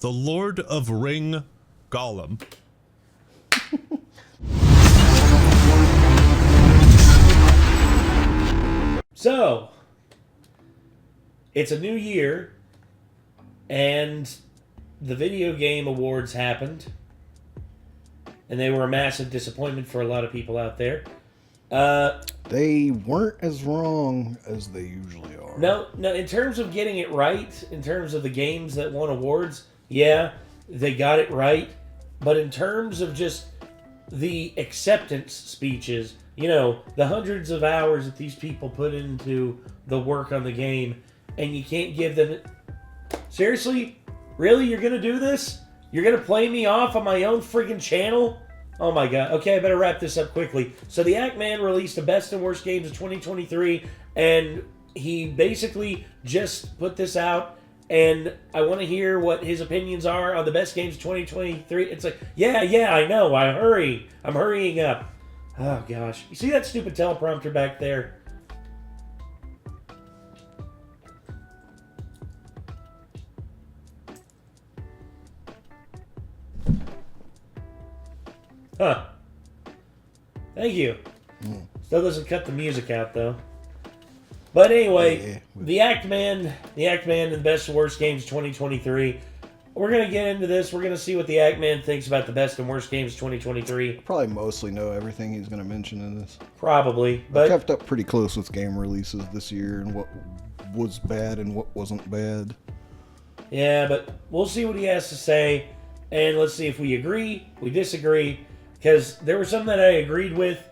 the Lord of Ring Gollum. So, it's a new year, and the video game awards happened, and they were a massive disappointment for a lot of people out there. They weren't as wrong as they usually are. No, in terms of getting it right, in terms of the games that won awards, yeah, they got it right. But in terms of just the acceptance speeches, you know, the hundreds of hours that these people put into the work on the game, and you can't give them... Seriously? Really? You're going to do this? You're going to play me off on my own freaking channel? Oh my god. Okay, I better wrap this up quickly. So the Act Man released the best and worst games of 2023, and he basically just put this out, and I want to hear what his opinions are on the best games of 2023. It's like, yeah, I know. I'm hurrying up. Oh gosh. You see that stupid teleprompter back there? Huh. Thank you. Still doesn't cut the music out, though. But anyway, the Act Man and the best and worst games 2023. We're going to get into this. We're going to see what the Act Man thinks about the best and worst games 2023. Probably mostly know everything he's going to mention in this. Probably. But I kept up pretty close with game releases this year and what was bad and what wasn't bad. Yeah, but we'll see what he has to say. And let's see if we agree, we disagree. Because there were some that I agreed with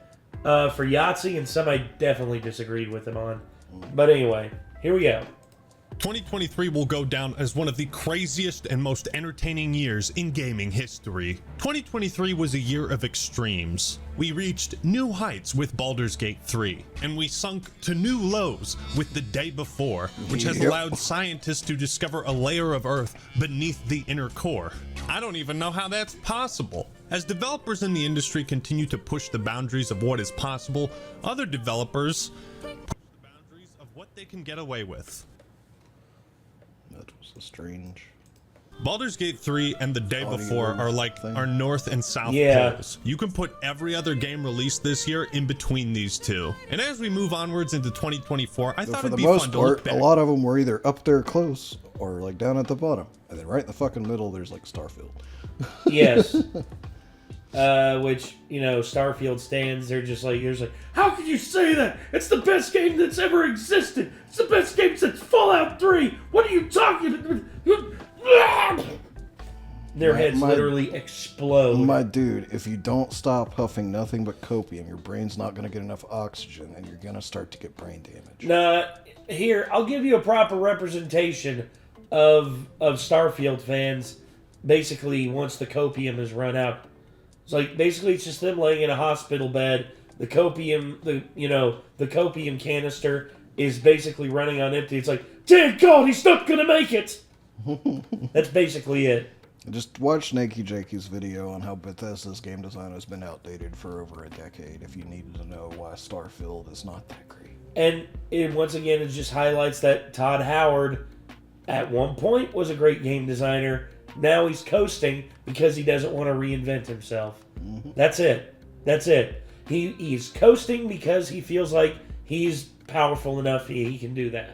for Yahtzee, and some I definitely disagreed with him on. But anyway, here we go. 2023 will go down as one of the craziest and most entertaining years in gaming history. 2023 was a year of extremes. We reached new heights with Baldur's Gate 3, and we sunk to new lows with The Day Before, which has allowed scientists to discover a layer of Earth beneath the inner core. I don't even know how that's possible. As developers in the industry continue to push the boundaries of what is possible, other developers push the boundaries of what they can get away with. That was a strange... Baldur's Gate 3 and The Day Before are like our north and south poles. You can put every other game released this year in between these two. And as we move onwards into 2024, I thought it'd be fun to look back. A lot of them were either up there close or like down at the bottom. And then right in the fucking middle, there's like Starfield. Yes. Which, you know, Starfield stands there just like, you're like, how could you say that? It's the best game that's ever existed. It's the best game since Fallout 3. What are you talking about? Their heads literally explode. My dude, if you don't stop huffing nothing but copium, your brain's not going to get enough oxygen and you're going to start to get brain damage. Nah, here, I'll give you a proper representation of Starfield fans basically once the copium is run out. It's like, basically it's just them laying in a hospital bed. The copium, the copium canister is basically running on empty. It's like, dear God, he's not going to make it! That's basically it. Just watch Nakey Jakey's video on how Bethesda's game design has been outdated for over a decade if you needed to know why Starfield is not that great. And once again, it just highlights that Todd Howard at one point was a great game designer. Now he's coasting because he doesn't want to reinvent himself. Mm-hmm. That's it. He's coasting because he feels like he's powerful enough he can do that.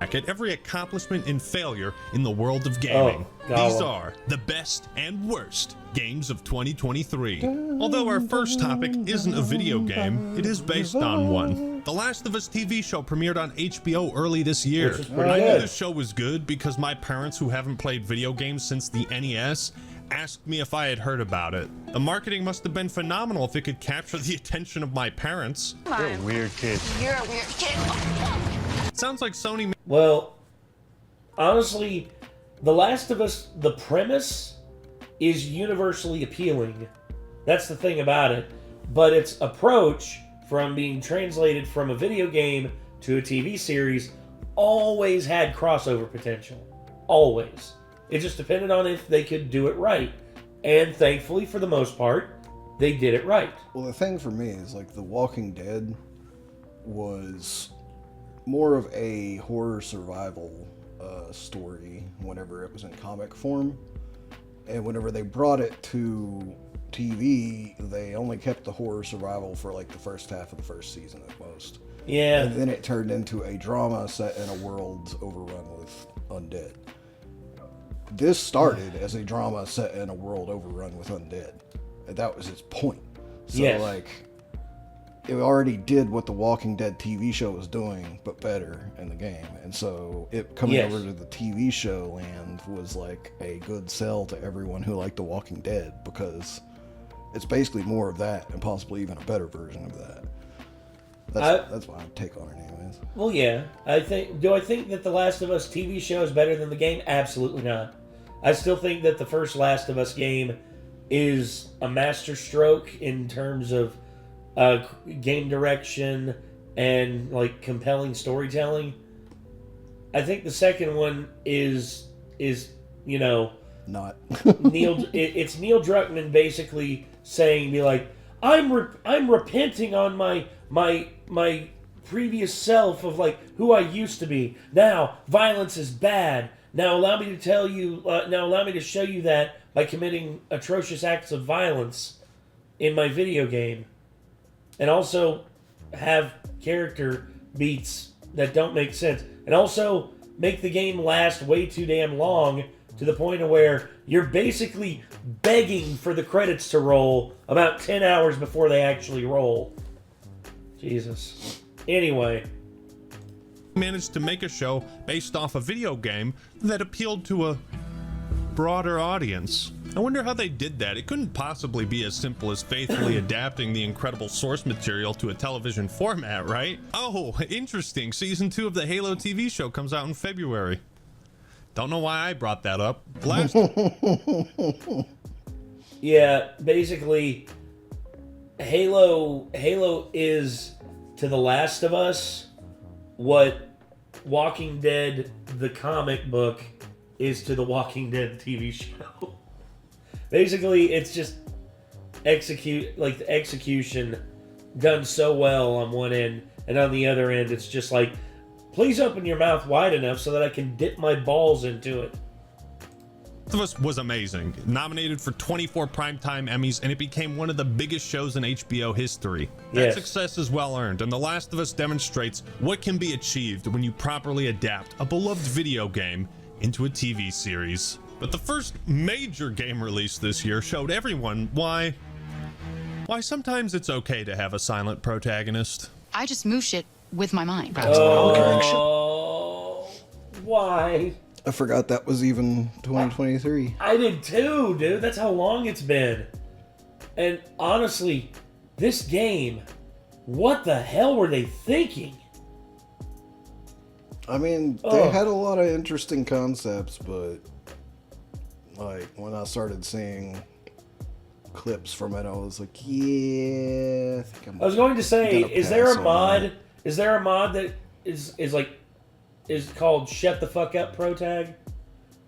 At every accomplishment and failure in the world of gaming. These are the best and worst games of 2023. Although our first topic isn't a video game, it is based on one. The Last of Us TV show premiered on HBO early this year. I knew the show was good because my parents, who haven't played video games since the NES, asked me if I had heard about it. The marketing must have been phenomenal if it could capture the attention of my parents. You're a weird kid. You're a weird kid. Sounds like Sony... Well, honestly, The Last of Us, the premise is universally appealing. That's the thing about it. But its approach from being translated from a video game to a TV series always had crossover potential. Always. It just depended on if they could do it right. And thankfully, for the most part, they did it right. Well, the thing for me is, like, The Walking Dead was more of a horror survival story whenever it was in comic form. And whenever they brought it to TV, they only kept the horror survival for like the first half of the first season at most. Yeah. And then it turned into a drama set in a world overrun with undead. This started as a drama set in a world overrun with undead. And that was its point. So, yes. like, it already did what the Walking Dead TV show was doing, but better in the game. And so, it coming Yes. over to the TV show land was like a good sell to everyone who liked The Walking Dead, because it's basically more of that, and possibly even a better version of that. That's my take on it, anyways. Well, yeah. Do I think that the Last of Us TV show is better than the game? Absolutely not. I still think that the first Last of Us game is a masterstroke in terms of game direction and like compelling storytelling. I think the second one is Not. It's Neil Druckmann basically saying, be like, I'm repenting on my previous self of like who I used to be. Now violence is bad. Now allow me to tell you. Now allow me to show you that by committing atrocious acts of violence in my video game, and also have character beats that don't make sense, and also make the game last way too damn long to the point of where you're basically begging for the credits to roll about 10 hours before they actually roll. Jesus. Anyway. Managed to make a show based off a video game that appealed to a broader audience. I wonder how they did that. It couldn't possibly be as simple as faithfully adapting the incredible source material to a television format, right? Oh, interesting. Season 2 of the Halo TV show comes out in February. Don't know why I brought that up. Last... Yeah, basically, Halo is to The Last of Us what Walking Dead, the comic book, is to the Walking Dead TV show. Basically, it's just the execution done so well on one end, and on the other end, it's just like, please open your mouth wide enough so that I can dip my balls into it. Last of Us was amazing. Nominated for 24 Primetime Emmys, and it became one of the biggest shows in HBO history. That Yes. success is well earned, and The Last of Us demonstrates what can be achieved when you properly adapt a beloved video game into a TV series. But the first major game release this year showed everyone why sometimes it's okay to have a silent protagonist. I just move shit with my mind. Oh, why? I forgot that was even 2023. I did too, dude. That's how long it's been. And honestly, this game, what the hell were they thinking? I mean, they had a lot of interesting concepts, but like when I started seeing clips from it, I was like, yeah, I was going to say, is there a mod? That. Is there a mod that is called "Shut the Fuck Up" Protag?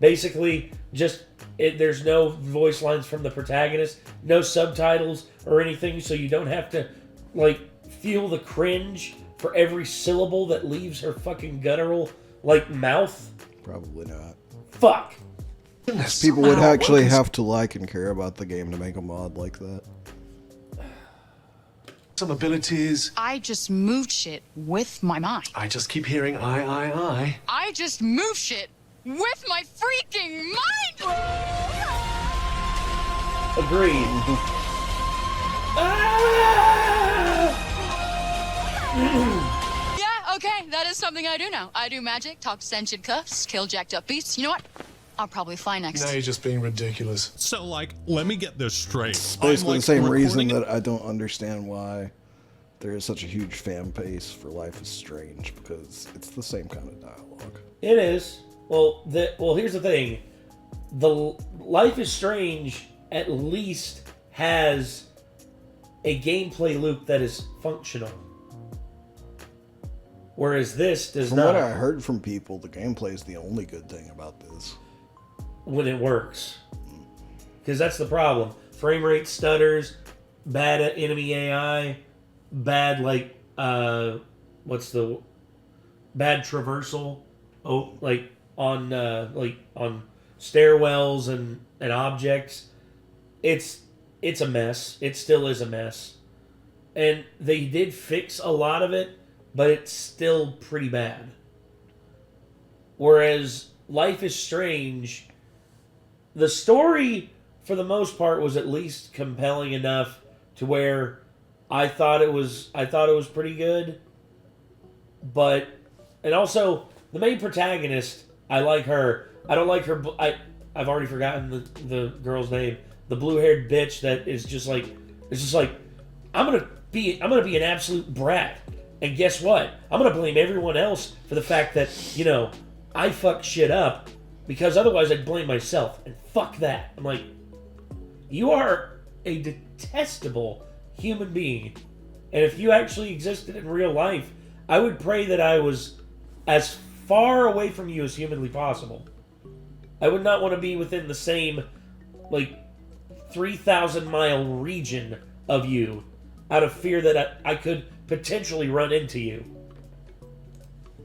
Basically, there's no voice lines from the protagonist, no subtitles or anything, so you don't have to like feel the cringe for every syllable that leaves her fucking guttural like mouth. Probably not. Fuck. People would actually have to like and care about the game to make a mod like that. Some abilities. I just moved shit with my mind. I just keep hearing I. I just move shit with my freaking mind! Agreed. Yeah, okay, that is something I do now. I do magic, talk to sentient cuffs, kill jacked up beasts. You know what? I'll probably fly next. Now you're just being ridiculous. So, like, let me get this straight. It's basically I'm, the same reason recording that I don't understand why there is such a huge fan base for Life is Strange, because it's the same kind of dialogue. It is. Well, here's the thing. The Life is Strange at least has a gameplay loop that is functional. Whereas this does From not. what I heard from people, the gameplay is the only good thing about this. When it works. Because that's the problem. Frame rate stutters, bad enemy AI, bad bad traversal, on stairwells and objects. It's a mess. It still is a mess. And they did fix a lot of it, but it's still pretty bad. Whereas Life is Strange, the story for the most part was at least compelling enough to where I thought it was pretty good. But and also the main protagonist, I like her. I don't like her. I've already forgotten the girl's name. The blue-haired bitch that is just like, it's just like, I'm gonna be an absolute brat, and guess what? I'm gonna blame everyone else for the fact that, you know, I fucked shit up, because otherwise I'd blame myself, and fuck that. I'm like, you are a detestable human being, and if you actually existed in real life, I would pray that I was as far away from you as humanly possible. I would not want to be within the same, 3,000-mile region of you, out of fear that I could potentially run into you.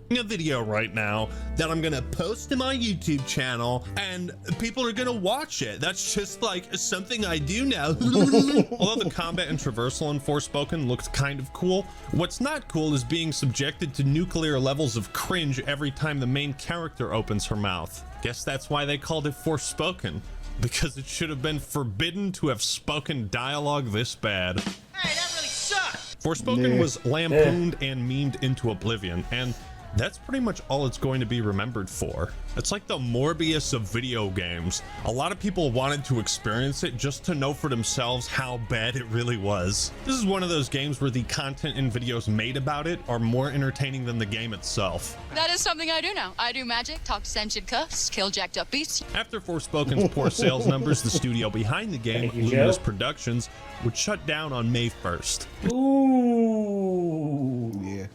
A video right now that I'm gonna post to my YouTube channel, and people are gonna watch it. That's just like something I do now. Although the combat and traversal in Forspoken looks kind of cool, what's not cool is being subjected to nuclear levels of cringe every time the main character opens her mouth. Guess that's why they called it Forspoken, because it should have been forbidden to have spoken dialogue this bad. Hey, that really sucked! Forspoken was lampooned and memed into oblivion, and that's pretty much all it's going to be remembered for. It's like the Morbius of video games. A lot of people wanted to experience it just to know for themselves how bad it really was. This is one of those games where the content and videos made about it are more entertaining than the game itself. That is something I do now. I do magic, talk sentient cuffs, kill jacked up beasts. After Forspoken's poor sales numbers, the studio behind the game, Luminous Productions, would shut down on May 1st. Ooh. Yeah.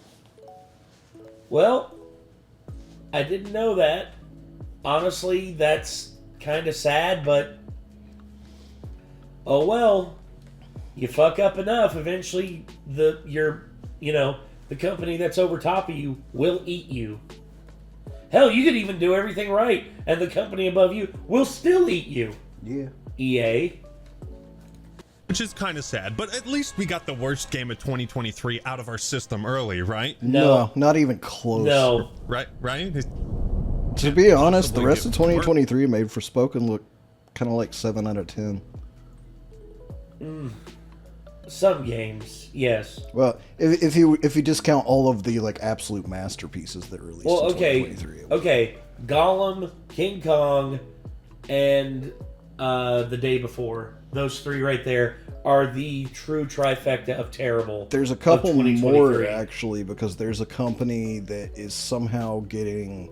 Well, I didn't know that. Honestly, that's kind of sad, but oh well. You fuck up enough, eventually the company that's over top of you will eat you. Hell, you could even do everything right, and the company above you will still eat you. Yeah. EA. Which is kind of sad, but at least we got the worst game of 2023 out of our system early, right? No, not even close. No. Right? To be honest, the rest of 2023 made Forspoken look kind of like 7 out of 10. Some games, yes. Well, if you discount all of the absolute masterpieces that released in 2023. Okay. Gollum, King Kong, and The Day Before. Those three right there are the true trifecta of terrible. There's a couple more, actually, because there's a company that is somehow getting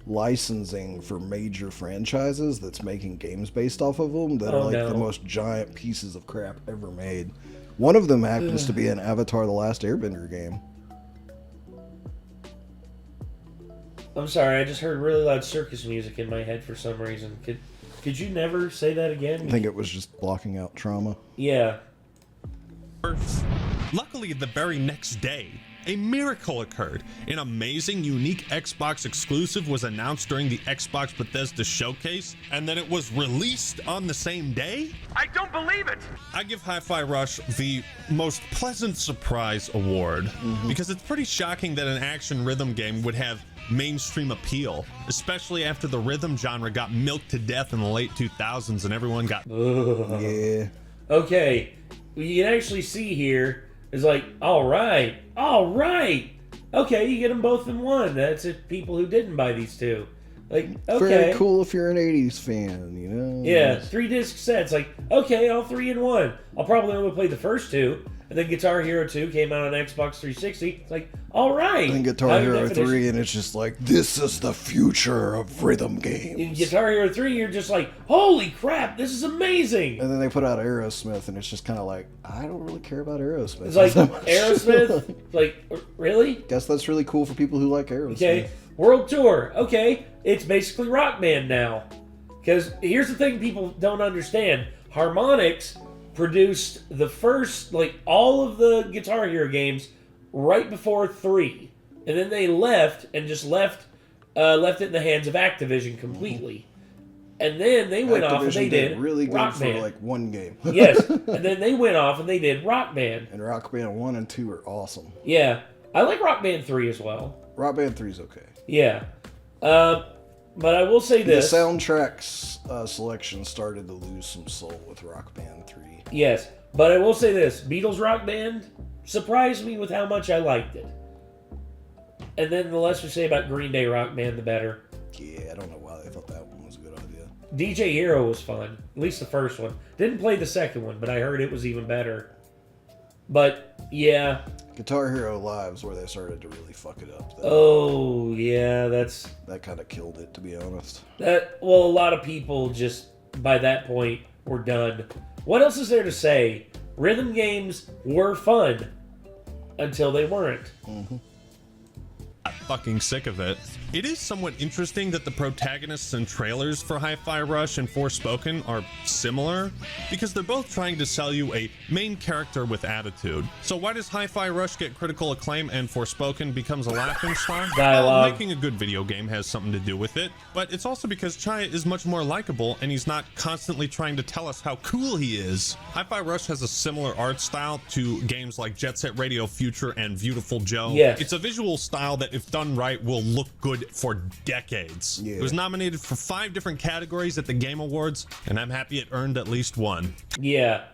licensing for major franchises that's making games based off of them that are the most giant pieces of crap ever made. One of them happens to be an Avatar The Last Airbender game. I'm sorry, I just heard really loud circus music in my head for some reason. Could you never say that again? I think it was just blocking out trauma. Yeah. Luckily, the very next day, a miracle occurred. An amazing, unique Xbox exclusive was announced during the Xbox Bethesda showcase, and then it was released on the same day? I don't believe it! I give Hi-Fi Rush the most pleasant surprise award, because it's pretty shocking that an action rhythm game would have mainstream appeal, especially after the rhythm genre got milked to death in the late 2000s and everyone got... Yeah. Okay, what you can actually see here is all right. Okay, you get them both in one. That's if people who didn't buy these two. Okay. Very cool if you're an 80s fan, you know? Yeah, 3-disc sets. Okay, all three in one. I'll probably only play the first two. And then Guitar Hero 2 came out on Xbox 360. It's all right. And then Guitar Hero 3, and it's just this is the future of rhythm games. In Guitar Hero 3, you're just holy crap, this is amazing. And then they put out Aerosmith, and it's just kind of I don't really care about Aerosmith. It's Aerosmith? Really? Guess that's really cool for people who like Aerosmith. Okay, World Tour. Okay, it's basically Rock Band now. Because here's the thing people don't understand. Harmonix produced the first, all of the Guitar Hero games right before 3. And then they left left it in the hands of Activision completely. And then they went off and they did really good Rock for Band. like one game. Yes, and then they went off and they did Rock Band. And Rock Band 1 and 2 are awesome. Yeah, I like Rock Band 3 as well. Rock Band 3 is okay. Yeah. But I will say this. The soundtrack's selection started to lose some soul with Rock Band 3. Yes, but I will say this. Beatles Rock Band surprised me with how much I liked it. And then the less we say about Green Day Rock Band, the better. Yeah, I don't know why they thought that one was a good idea. DJ Hero was fun. At least the first one. Didn't play the second one, but I heard it was even better. But, yeah. Guitar Hero Live's where they started to really fuck it up, though. Oh, yeah, That kind of killed it, to be honest. Well, a lot of people just, by that point, were done. What else is there to say? Rhythm games were fun until they weren't. Mm-hmm. I'm fucking sick of it. It is somewhat interesting that the protagonists and trailers for Hi-Fi Rush and Forspoken are similar, because they're both trying to sell you a main character with attitude. So why does Hi-Fi Rush get critical acclaim and Forspoken becomes a laughingstock? Dialogue. Well, making a good video game has something to do with it, but it's also because Chaya is much more likable and he's not constantly trying to tell us how cool he is. Hi-Fi Rush has a similar art style to games like Jet Set Radio Future and Beautiful Joe. Yes. It's a visual style that, if done right, will look good for decades. Yeah. It was nominated for 5 different categories at the Game Awards, and I'm happy it earned at least one. Yeah.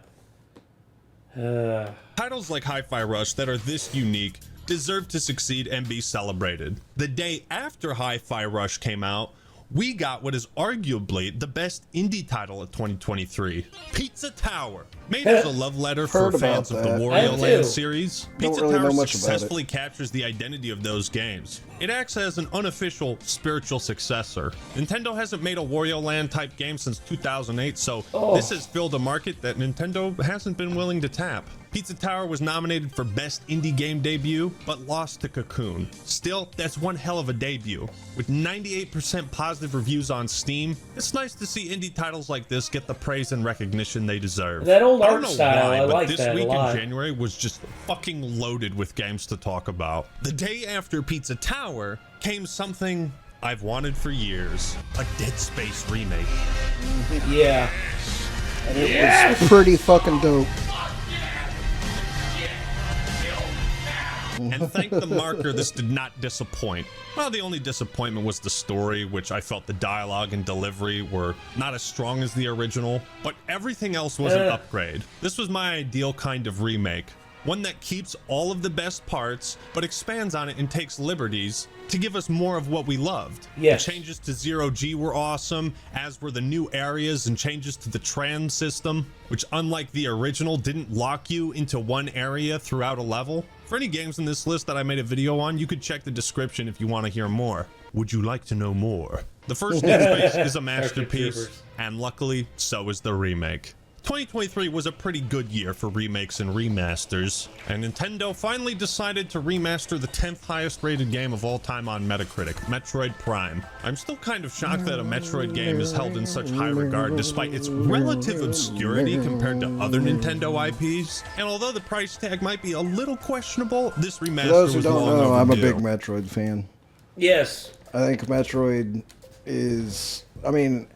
Titles like Hi-Fi Rush that are this unique deserve to succeed and be celebrated. The day after Hi-Fi Rush came out, we got what is arguably the best indie title of 2023, Pizza Tower. Made as a love letter for Heard fans of about the that. I have Wario too. Land series, Pizza really know Tower much about it. successfully captures the identity of those games. It acts as an unofficial spiritual successor. Nintendo hasn't made a Wario Land type game since 2008, so this has filled a market that Nintendo hasn't been willing to tap. Pizza Tower was nominated for Best Indie Game Debut, but lost to Cocoon. Still, that's one hell of a debut. With 98% positive reviews on Steam, it's nice to see indie titles like this get the praise and recognition they deserve. That old I don't art know style, why, I but like this that a week lot. in January was just fucking loaded with games to talk about. The day after Pizza Tower came something I've wanted for years, a Dead Space remake. Yeah. And it was pretty fucking dope. And thank the marker, this did not disappoint. Well, the only disappointment was the story, which I felt the dialogue and delivery were not as strong as the original, but everything else was an upgrade. This was my ideal kind of remake. One that keeps all of the best parts, but expands on it and takes liberties to give us more of what we loved. Yes. The changes to Zero G were awesome, as were the new areas and changes to the trans system, which, unlike the original, didn't lock you into one area throughout a level. For any games in this list that I made a video on, you could check the description if you want to hear more. Would you like to know more? The first Dead Space is a masterpiece, Troopers. and luckily, so is the remake. 2023 was a pretty good year for remakes and remasters, and Nintendo finally decided to remaster the 10th highest rated game of all time on Metacritic, Metroid Prime. I'm still kind of shocked that a Metroid game is held in such high regard despite its relative obscurity compared to other Nintendo IPs, and although the price tag might be a little questionable, this remaster For those who was don't long know, I'm a overdue. big Metroid fan. Yes. I think Metroid is, I mean,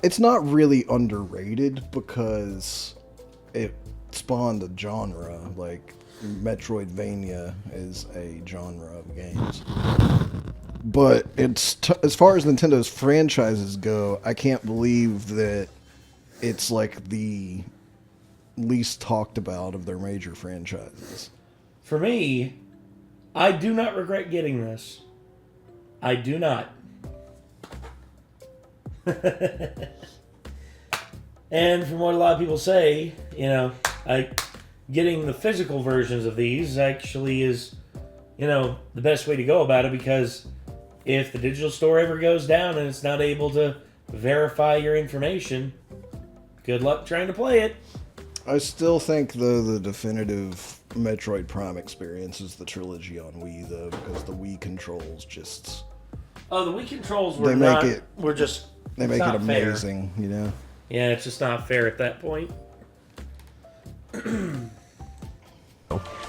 it's not really underrated because it spawned a genre. Like, Metroidvania is a genre of games. But it's as far as Nintendo's franchises go, I can't believe that it's like the least talked about of their major franchises. For me, I do not regret getting this. I do not. And from what a lot of people say, you know, getting the physical versions of these actually is, you know, the best way to go about it, because if the digital store ever goes down and it's not able to verify your information, good luck trying to play it. I still think, though, the definitive Metroid Prime experience is the trilogy on Wii, though, because the Wii controls just... Oh, the Wii controls They make it amazing, you know? Yeah, it's just not fair at that point.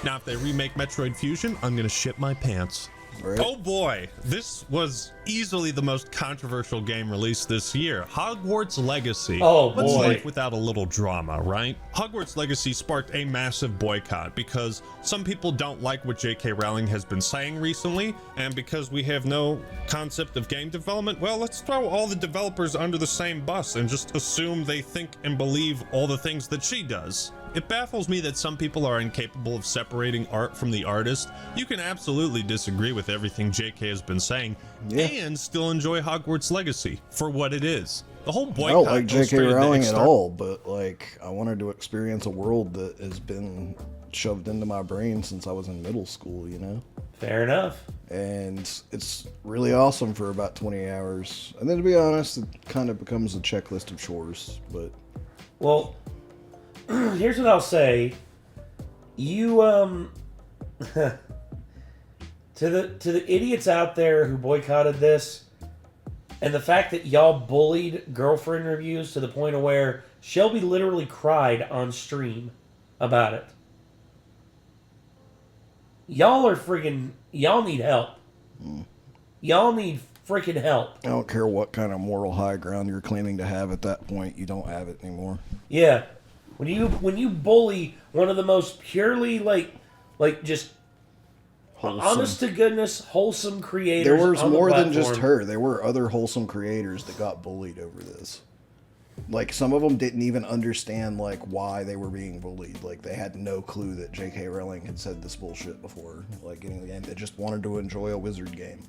Now, if they remake Metroid Fusion, I'm gonna shit my pants. Right? Oh boy, this was easily the most controversial game released this year. Hogwarts Legacy. Oh, What's boy. life without a little drama, right? Hogwarts Legacy sparked a massive boycott because some people don't like what J.K. Rowling has been saying recently, and because we have no concept of game development, well, let's throw all the developers under the same bus and just assume they think and believe all the things that she does. It baffles me that some people are incapable of separating art from the artist. You can absolutely disagree with everything JK has been saying and still enjoy Hogwarts Legacy for what it is. The whole boycott. I don't like J.K. illustrated the Rowling at all, but like I wanted to experience a world that has been shoved into my brain since I was in middle school, you know? Fair enough. And it's really awesome for about 20 hours. And then to be honest, it kind of becomes a checklist of chores, but... Well, here's what I'll say. You, to the idiots out there who boycotted this, and the fact that y'all bullied girlfriend reviews to the point of where Shelby literally cried on stream about it. Y'all are friggin', y'all need help. Y'all need freaking help. I don't care what kind of moral high ground you're claiming to have at that point, you don't have it anymore. Yeah. When you bully one of the most purely like just Wholesome. honest to goodness, wholesome creators. There was on the more than just platform. her. There were other wholesome creators that got bullied over this. Like, some of them didn't even understand, like, why they were being bullied. Like, they had no clue that J.K. Rowling had said this bullshit before, like, getting the game. They just wanted to enjoy a wizard game.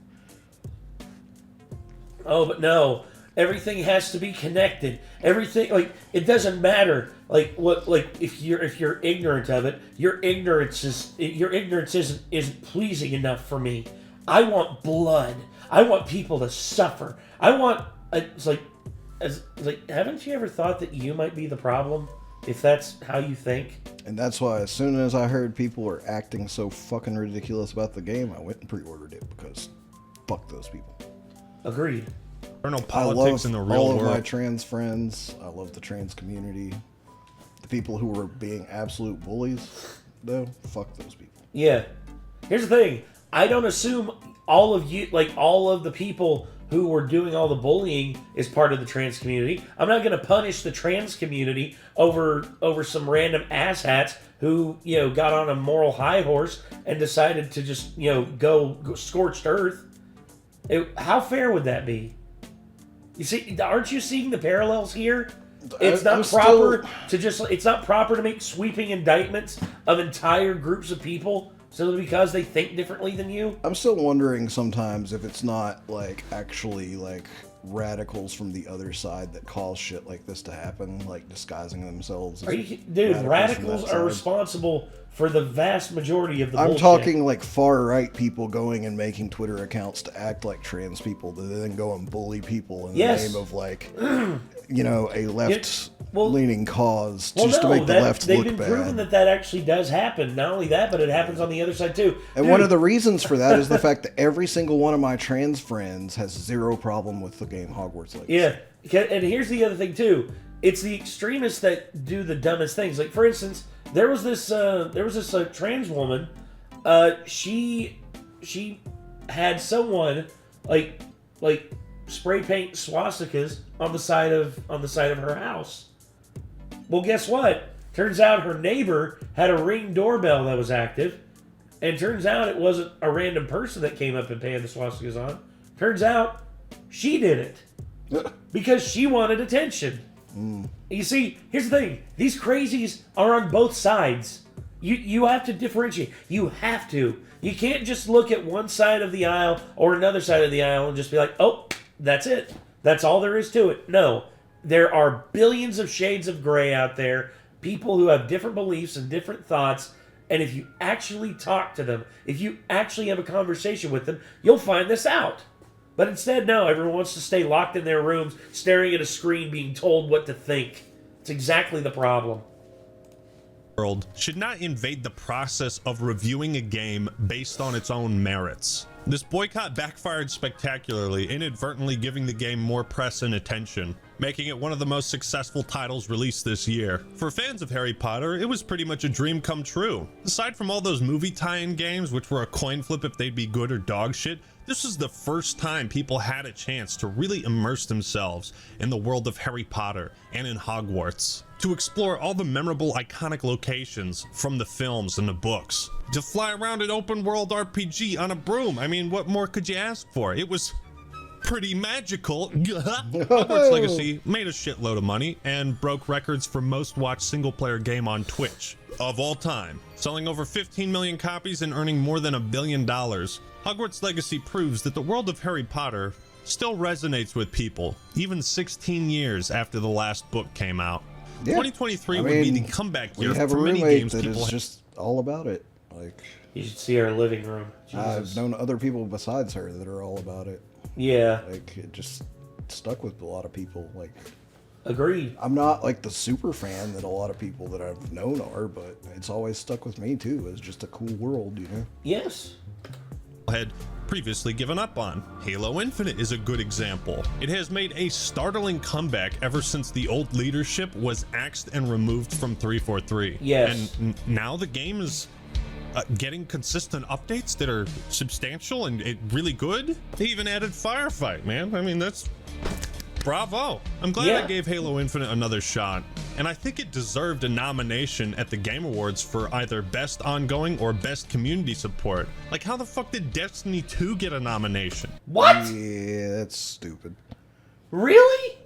Oh, but no. Everything has to be connected. Everything, like, it doesn't matter. Like, what, like, if you're ignorant of it, your ignorance isn't pleasing enough for me. I want blood. I want people to suffer. I want, it's like, haven't you ever thought that you might be the problem if that's how you think? And that's why as soon as I heard people were acting so fucking ridiculous about the game, I went and pre-ordered it because fuck those people. Agreed. I don't know I politics love in the real all of world. my trans friends. I love the trans community. The people who were being absolute bullies, though, fuck those people. Yeah. Here's the thing. I don't assume all of you, like all of the people who were doing all the bullying is part of the trans community. I'm not going to punish the trans community over some random asshats who, got on a moral high horse and decided to just, go scorched earth. How fair would that be? You see, aren't you seeing the parallels here? It's not proper to make sweeping indictments of entire groups of people simply because they think differently than you. I'm still wondering sometimes if it's not, like, actually, like, radicals from the other side that cause shit like this to happen, like, disguising themselves as radicals are responsible for the vast majority of the bullshit. I'm talking, like, far-right people going and making Twitter accounts to act like trans people to then go and bully people in the name of, like, a left-leaning cause to make the left look bad. They've been proven that actually does happen. Not only that, but it happens on the other side, too. And one of the reasons for that is the fact that every single one of my trans friends has zero problem with the game Hogwarts Legacy. Yeah, and here's the other thing, too. It's the extremists that do the dumbest things. Like, for instance, there was this trans woman. She had someone like spray paint swastikas on the side of her house. Well, guess what? Turns out her neighbor had a Ring doorbell that was active, and turns out it wasn't a random person that came up and painted the swastikas on. Turns out she did it because she wanted attention. You see, here's the thing. These crazies are on both sides. You have to differentiate. You have to. You can't just look at one side of the aisle or another side of the aisle and just be like, oh, that's it. That's all there is to it. No. There are billions of shades of gray out there. People who have different beliefs and different thoughts. And if you actually talk to them, if you actually have a conversation with them, you'll find this out. But instead, no, everyone wants to stay locked in their rooms, staring at a screen, being told what to think. It's exactly the problem. World should not invade the process of reviewing a game based on its own merits. This boycott backfired spectacularly, inadvertently giving the game more press and attention, making it one of the most successful titles released this year. For fans of Harry Potter, it was pretty much a dream come true. Aside from all those movie tie-in games, which were a coin flip if they'd be good or dog shit, this was the first time people had a chance to really immerse themselves in the world of Harry Potter and in Hogwarts. To explore all the memorable, iconic locations from the films and the books. To fly around an open world RPG on a broom. I mean, what more could you ask for? It was pretty magical. Hogwarts Legacy made a shitload of money and broke records for most watched single-player game on Twitch of all time, selling over 15 million copies and earning more than $1 billion. Hogwarts Legacy proves that the world of Harry Potter still resonates with people, even 16 years after the last book came out. Yeah. 2023 would be the comeback year have for a many roommate games that people is just all about it. Like, You should see our living room. Jesus. I've known other people besides her that are all about it. Yeah. Like, it just stuck with a lot of people. Like, Agreed. I'm not like the super fan that a lot of people that I've known are, but it's always stuck with me too. It's just a cool world, you know? Yes. had previously given up on. Halo Infinite is a good example. It has made a startling comeback ever since the old leadership was axed and removed from 343. Yes. And now the game is getting consistent updates that are substantial and really good. They even added Firefight, man. I mean, that's bravo. I'm glad I gave Halo Infinite another shot. And I think it deserved a nomination at the Game Awards for either Best Ongoing or Best Community Support. Like, how the fuck did Destiny 2 get a nomination? What? Yeah, that's stupid. Really?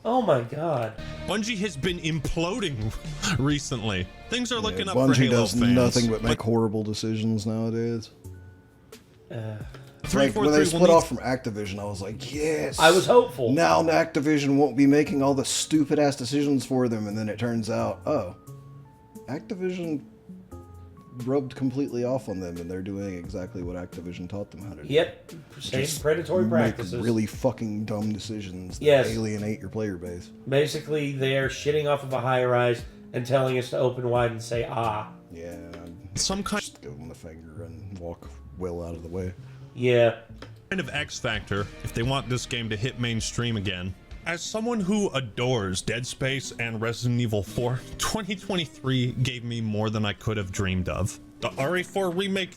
Oh my god. Bungie has been imploding recently. Things are looking up for Bungie Halo does fans. nothing but make horrible decisions nowadays. Like, 343 when they will split need- off from Activision, I was like, yes. I was hopeful. Now Activision won't be making all the stupid ass decisions for them, and then it turns out, oh, Activision rubbed completely off on them, and they're doing exactly what Activision taught them how to do. Yep. Same predatory Make practices. really fucking dumb decisions that Yes. alienate your player base. Basically, they're shitting off of a high rise and telling us to open wide and say, ah. Yeah, some kind just give them the finger and walk well out of the way. Yeah. of X factor if they want this game to hit mainstream again. As someone who adores Dead Space and Resident Evil 4, 2023 gave me more than I could have dreamed of. The RE4 remake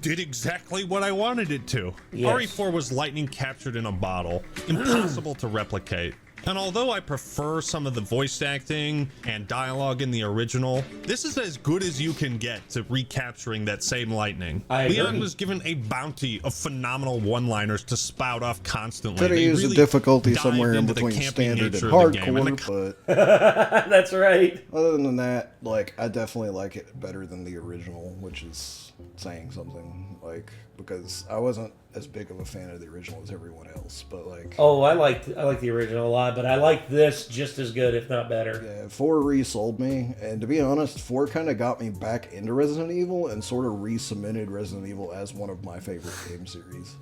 did exactly what I wanted it to. Yes. RE4 was lightning captured in a bottle, impossible to replicate. And although I prefer some of the voice acting and dialogue in the original, this is as good as you can get to recapturing that same lightning. Leon agree. was given a bounty of phenomenal one-liners to spout off constantly. Could have They used really a difficulty dived somewhere in into the between campy standard and nature of the game, and hardcore, but That's right. other than that, like, I definitely like it better than the original, which is saying something, like, because I wasn't as big of a fan of the original as everyone else, but like, Oh, I like the original a lot, but I like this just as good, if not better. yeah, 4 re-sold me, and to be honest, 4 kind of got me back into Resident Evil and sort of re-cemented Resident Evil as one of my favorite game series.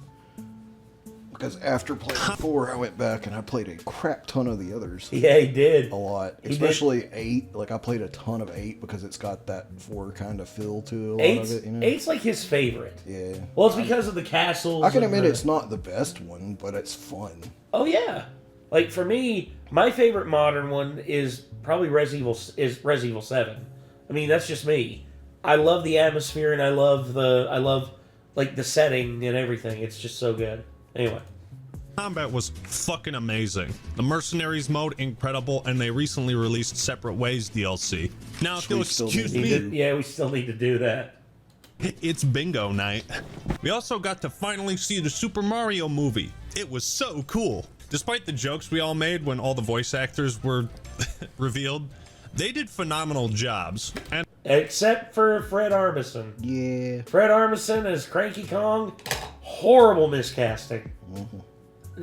Because after playing 4, I went back and I played a crap ton of the others. Yeah, he did. A lot. He Especially 8. Like, I played a ton of 8 because it's got that 4 kind of feel to a lot of it, you know? 8's like his favorite. Yeah. Well, it's because of the castles. I can and admit the- it's not the best one, but it's fun. Oh yeah, like for me, my favorite modern one is probably Resident Evil 7. I mean, that's just me. I love the atmosphere and I love like the setting and everything. It's just so good. Anyway. combat was fucking amazing. The Mercenaries mode, incredible, and they recently released Separate Ways DLC. Now, if you'll We still excuse need me, Yeah, we still need to do that. it's bingo night. We also got to finally see the Super Mario movie. It was so cool. Despite the jokes we all made when all the voice actors were revealed, they did phenomenal jobs. And Except for Fred Armisen. Yeah. Fred Armisen as Cranky Kong, horrible miscasting.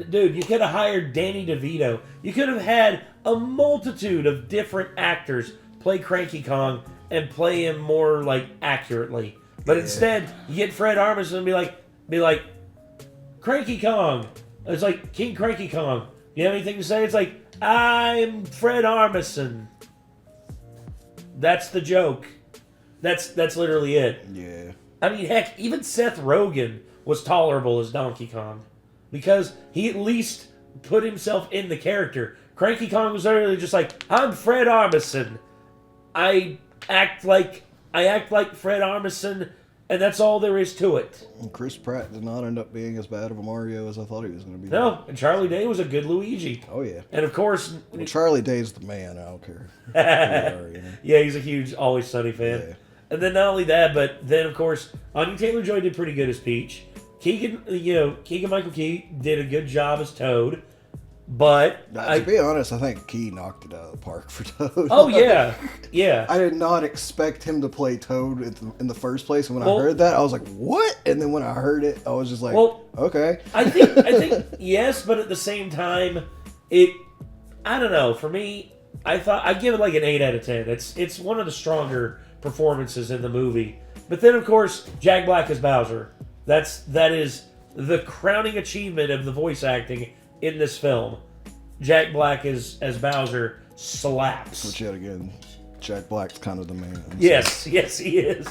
Dude, you could have hired Danny DeVito. You could have had a multitude of different actors play Cranky Kong and play him more like accurately. But instead, you get Fred Armisen and be like, Cranky Kong. It's like King Cranky Kong. You have anything to say? It's like, I'm Fred Armisen. That's the joke. That's literally it. Yeah. I mean, heck, even Seth Rogen was tolerable as Donkey Kong because he at least put himself in the character. Cranky Kong was literally just like, I'm Fred Armisen. I act like Fred Armisen, and that's all there is to it. And Chris Pratt did not end up being as bad of a Mario as I thought he was going to be. No, and Charlie Day was a good Luigi. Oh, yeah. And of course... Well, Charlie Day's the man, I don't care. Yeah, he's a huge Always Sunny fan. Yeah. And then not only that, but then of course, Anya Taylor-Joy did pretty good as Peach. Keegan-Michael Key did a good job as Toad. But to be honest, I think Key knocked it out of the park for Toad. Oh yeah, yeah. I did not expect him to play Toad in the first place, and when I heard that, I was like, "What?" And then when I heard it, I was just like, "Okay." I think yes, but at the same time, I don't know. For me, I give it like an 8 out of 10. It's one of the stronger performances in the movie. But then of course, Jack Black as Bowser. That is the crowning achievement of the voice acting in this film. Jack Black as Bowser slaps. Which yet again, Jack Black's kind of the man. So. Yes, he is.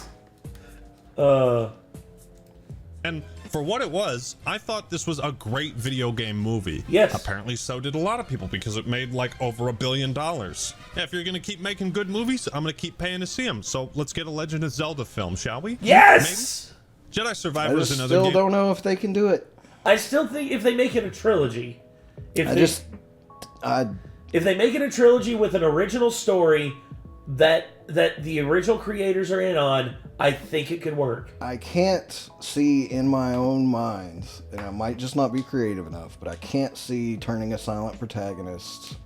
And for what it was, I thought this was a great video game movie. Yes. Apparently so did a lot of people because it made like over $1 billion. Yeah, if you're gonna keep making good movies, I'm gonna keep paying to see them. So let's get a Legend of Zelda film, shall we? Yes! Maybe? Jedi Survivor I is another still game. don't know if they can do it. I still think if they make it a trilogy, if they make it a trilogy with an original story that the original creators are in on, I think it could work. I can't see in my own mind, and I might just not be creative enough, but I can't see turning a silent protagonist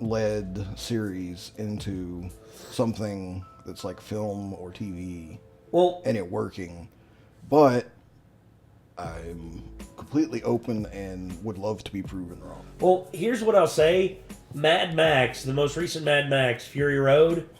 led series into something that's like film or TV. Well, and it working. But I'm completely open and would love to be proven wrong. Well, here's what I'll say. Mad Max, the most recent Mad Max, Fury Road,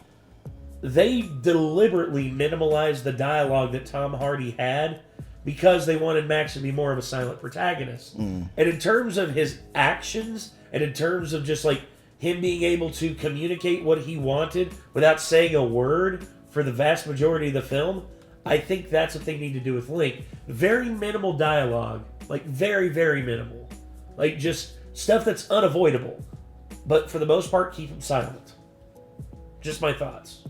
they deliberately minimalized the dialogue that Tom Hardy had because they wanted Max to be more of a silent protagonist. And in terms of his actions, and in terms of just like him being able to communicate what he wanted without saying a word for the vast majority of the film, I think that's what they need to do with Link. Very minimal dialogue. Like, very, very minimal. Like, just stuff that's unavoidable. But for the most part, keep him silent. Just my thoughts.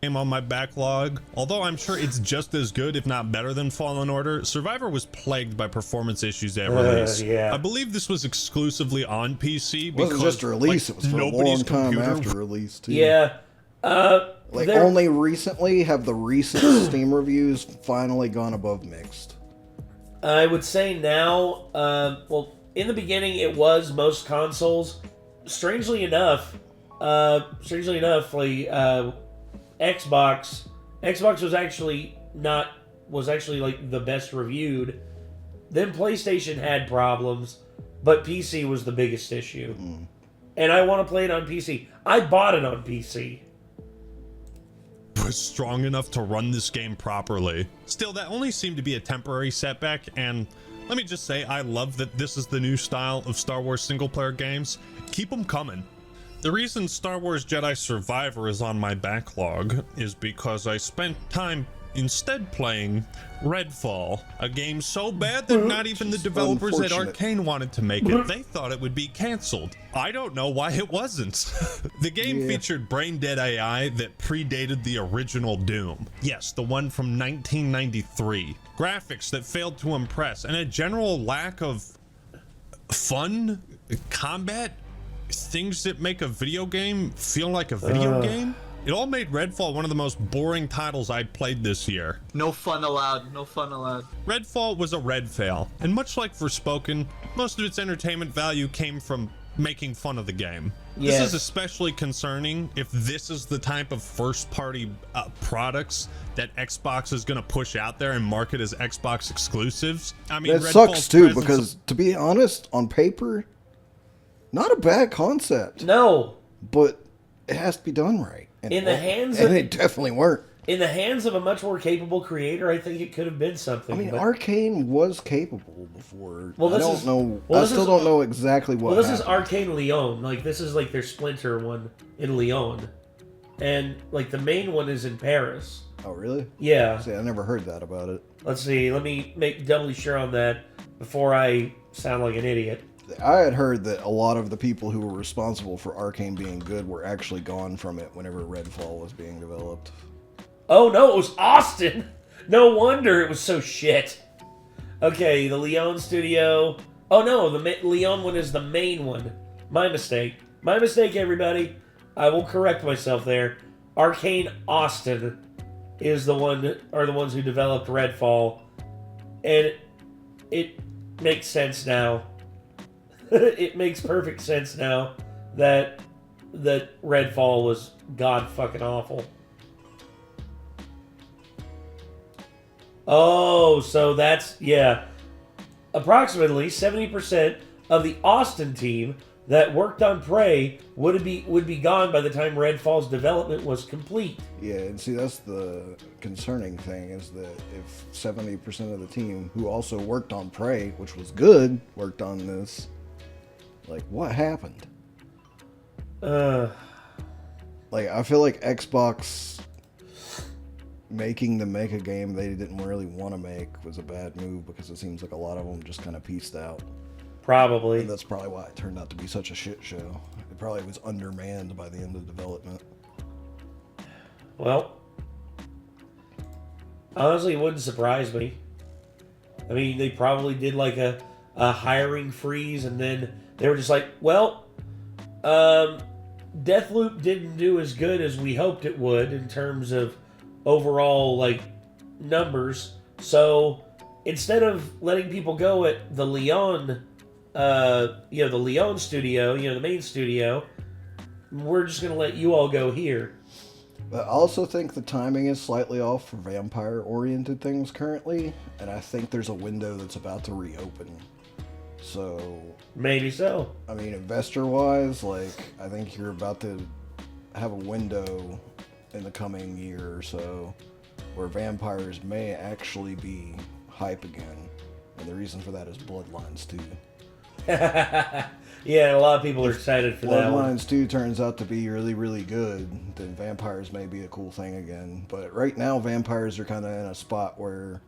Game on my backlog. Although I'm sure it's just as good, if not better than Fallen Order, Survivor was plagued by performance issues at release. Yeah. I believe this was exclusively on PC. It wasn't just a release, it was for a long time after release, too. Yeah. Only recently have the recent Steam reviews finally gone above mixed. I would say now, in the beginning it was most consoles. Strangely enough, Xbox was actually like the best reviewed. Then PlayStation had problems, but PC was the biggest issue. And I want to play it on PC. I bought it on PC. Was strong enough to run this game properly. Still, that only seemed to be a temporary setback, and let me just say, I love that this is the new style of Star Wars single-player games. Keep them coming. The reason Star Wars Jedi Survivor is on my backlog is because I spent time instead playing Redfall, a game so bad that not even the developers at Arcane wanted to make it. They thought it would be canceled. I don't know why it wasn't. The game featured brain-dead AI that predated the original Doom. Yes, the one from 1993. Graphics that failed to impress, and a general lack of fun, combat, things that make a video game feel like a video game. It all made Redfall one of the most boring titles I'd played this year. No fun allowed. No fun allowed. Redfall was a red fail, and much like Forspoken, most of its entertainment value came from making fun of the game. Yes. This is especially concerning if this is the type of first-party products that Xbox is going to push out there and market as Xbox exclusives. I mean, that sucks too, because to be honest, on paper, not a bad concept. No. But it has to be done right. And it definitely weren't. In the hands of a much more capable creator, I think it could have been something. I mean, Arcane was capable before. Well, I still don't know exactly what happened. This is Arcane Lyon. Like, this is like their Splinter one in Lyon. and like the main one is in Paris. Oh, really? Yeah. See, I never heard that about it. Let's see. Let me make doubly sure on that before I sound like an idiot. I had heard that a lot of the people who were responsible for Arcane being good were actually gone from it whenever Redfall was being developed. Oh no, it was Austin. No wonder it was so shit. Okay, the Leon studio. Oh no, the Leon one is the main one. My mistake. My mistake, everybody. I will correct myself there. Arcane Austin is the one, are the ones who developed Redfall, and it makes sense now. It makes perfect sense now that Redfall was god fucking awful. Oh, so that's, yeah. Approximately 70% of the Austin team that worked on Prey would be gone by the time Redfall's development was complete. Yeah, and see, that's the concerning thing, is that if 70% of the team who also worked on Prey, which was good, worked on this, like, what happened? Like, I feel like Xbox making the Mega game they didn't really want to make was a bad move, because it seems like a lot of them just kind of pieced out. Probably. And that's probably why it turned out to be such a shit show. It probably was undermanned by the end of development. Well, honestly, it wouldn't surprise me. I mean, they probably did like a hiring freeze, and then they were just like, well, Deathloop didn't do as good as we hoped it would in terms of overall, like, numbers. So instead of letting people go at the Leon, the Leon studio, the main studio, we're just going to let you all go here. But I also think the timing is slightly off for vampire-oriented things currently, and I think there's a window that's about to reopen. So... Maybe so. I mean, investor-wise, like, I think you're about to have a window in the coming year or so where vampires may actually be hype again. And the reason for that is Bloodlines 2. Yeah, a lot of people are excited for that one. Bloodlines 2 turns out to be really, really good, then vampires may be a cool thing again. But right now, vampires are kind of in a spot where,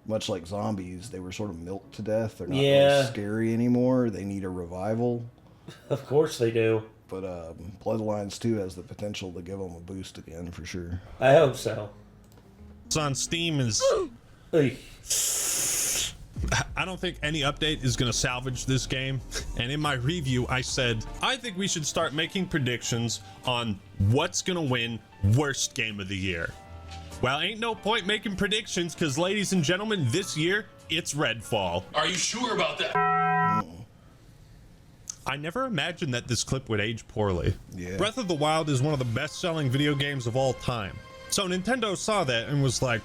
much like zombies, they were sort of milked to death. They're not really scary anymore. They need a revival. Of course they do. But Bloodlines 2 has the potential to give them a boost again, for sure. I hope so. It's on Steam is... I don't think any update is going to salvage this game. And in my review, I said, I think we should start making predictions on what's going to win worst game of the year. Well, ain't no point making predictions because, ladies and gentlemen, this year, it's Redfall. Are you sure about that? I never imagined that this clip would age poorly. Yeah. Breath of the Wild is one of the best-selling video games of all time. So Nintendo saw that and was like,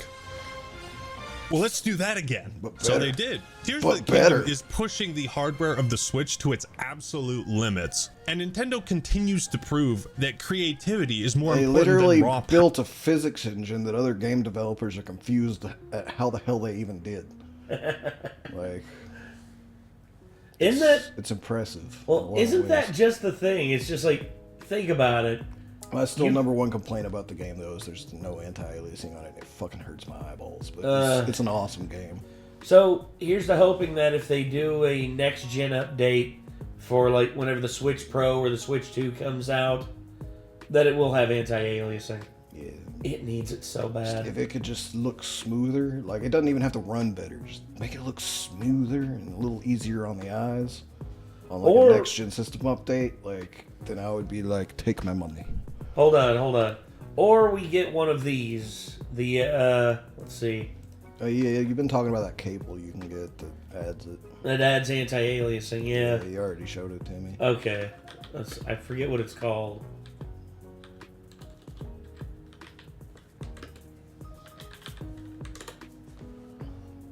well, let's do that again. So they did. Tears of the Kingdom is pushing the hardware of the Switch to its absolute limits. And Nintendo continues to prove that creativity is more important than raw They literally built a physics engine that other game developers are confused at how the hell they even did. Like... It's impressive. Well, isn't that just the thing? It's just like, think about it. My number one complaint about the game, though, is there's no anti-aliasing on it. It fucking hurts my eyeballs, but it's an awesome game. So here's the hoping that if they do a next-gen update for like whenever the Switch Pro or the Switch 2 comes out, that it will have anti-aliasing. Yeah. It needs it so bad. If it could just look smoother, like it doesn't even have to run better. Just make it look smoother and a little easier on the eyes. On like a next gen system update, like then I would be like, take my money. Hold on. Or we get one of these. The let's see. Oh yeah, you've been talking about that cable you can get that adds it. That adds anti-aliasing, yeah. You already showed it to me. Okay. I forget what it's called.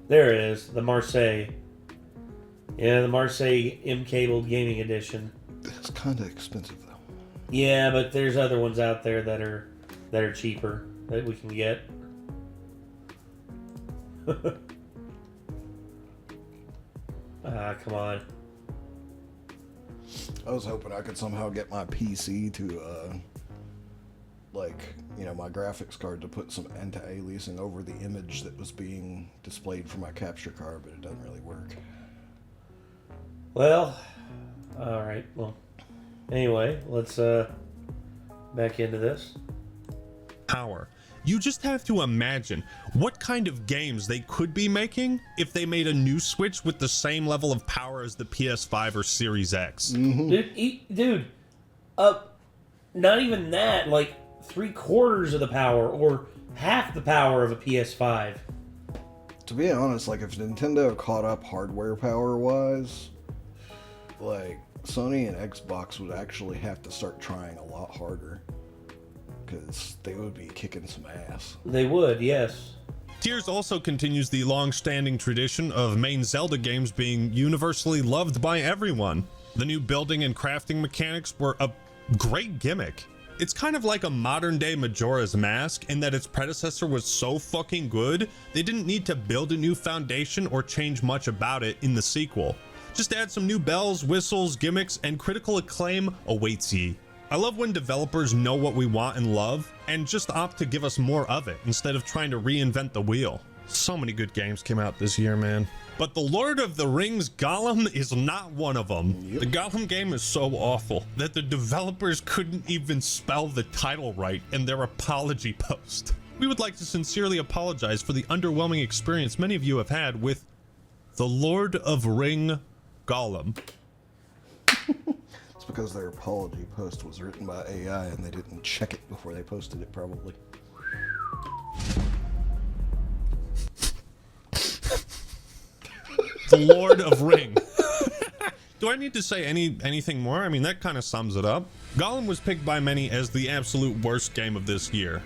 There it is, the Marseille. Yeah, the Marseille M-cabled gaming edition. It's kind of expensive though. Yeah, but there's other ones out there that are cheaper that we can get. Come on. I was hoping I could somehow get my PC to like, you know, my graphics card to put some anti-aliasing over the image that was being displayed from my capture card, but it doesn't really work. Well, all right. Well, anyway, let's back into this. Power. You just have to imagine what kind of games they could be making if they made a new Switch with the same level of power as the PS5 or Series X. Dude, not even that, like 3/4 of the power or half the power of a PS5. To be honest, like, if Nintendo caught up hardware power-wise, like, Sony and Xbox would actually have to start trying a lot harder. Because they would be kicking some ass. They would, yes. Tears also continues the long-standing tradition of main Zelda games being universally loved by everyone. The new building and crafting mechanics were a great gimmick. It's kind of like a modern-day Majora's Mask in that its predecessor was so fucking good, they didn't need to build a new foundation or change much about it in the sequel. Just add some new bells, whistles, gimmicks, and critical acclaim awaits ye. I love when developers know what we want and love and just opt to give us more of it instead of trying to reinvent the wheel. So many good games came out this year, man. But the Lord of the Rings Gollum is not one of them. The Gollum game is so awful that the developers couldn't even spell the title right in their apology post. We would like to sincerely apologize for the underwhelming experience many of you have had with the Lord of Ring Gollum. It's because their apology post was written by AI and they didn't check it before they posted it, probably. The Lord of Ring. Do I need to say anything more? I mean, that kind of sums it up. Gollum was picked by many as the absolute worst game of this year,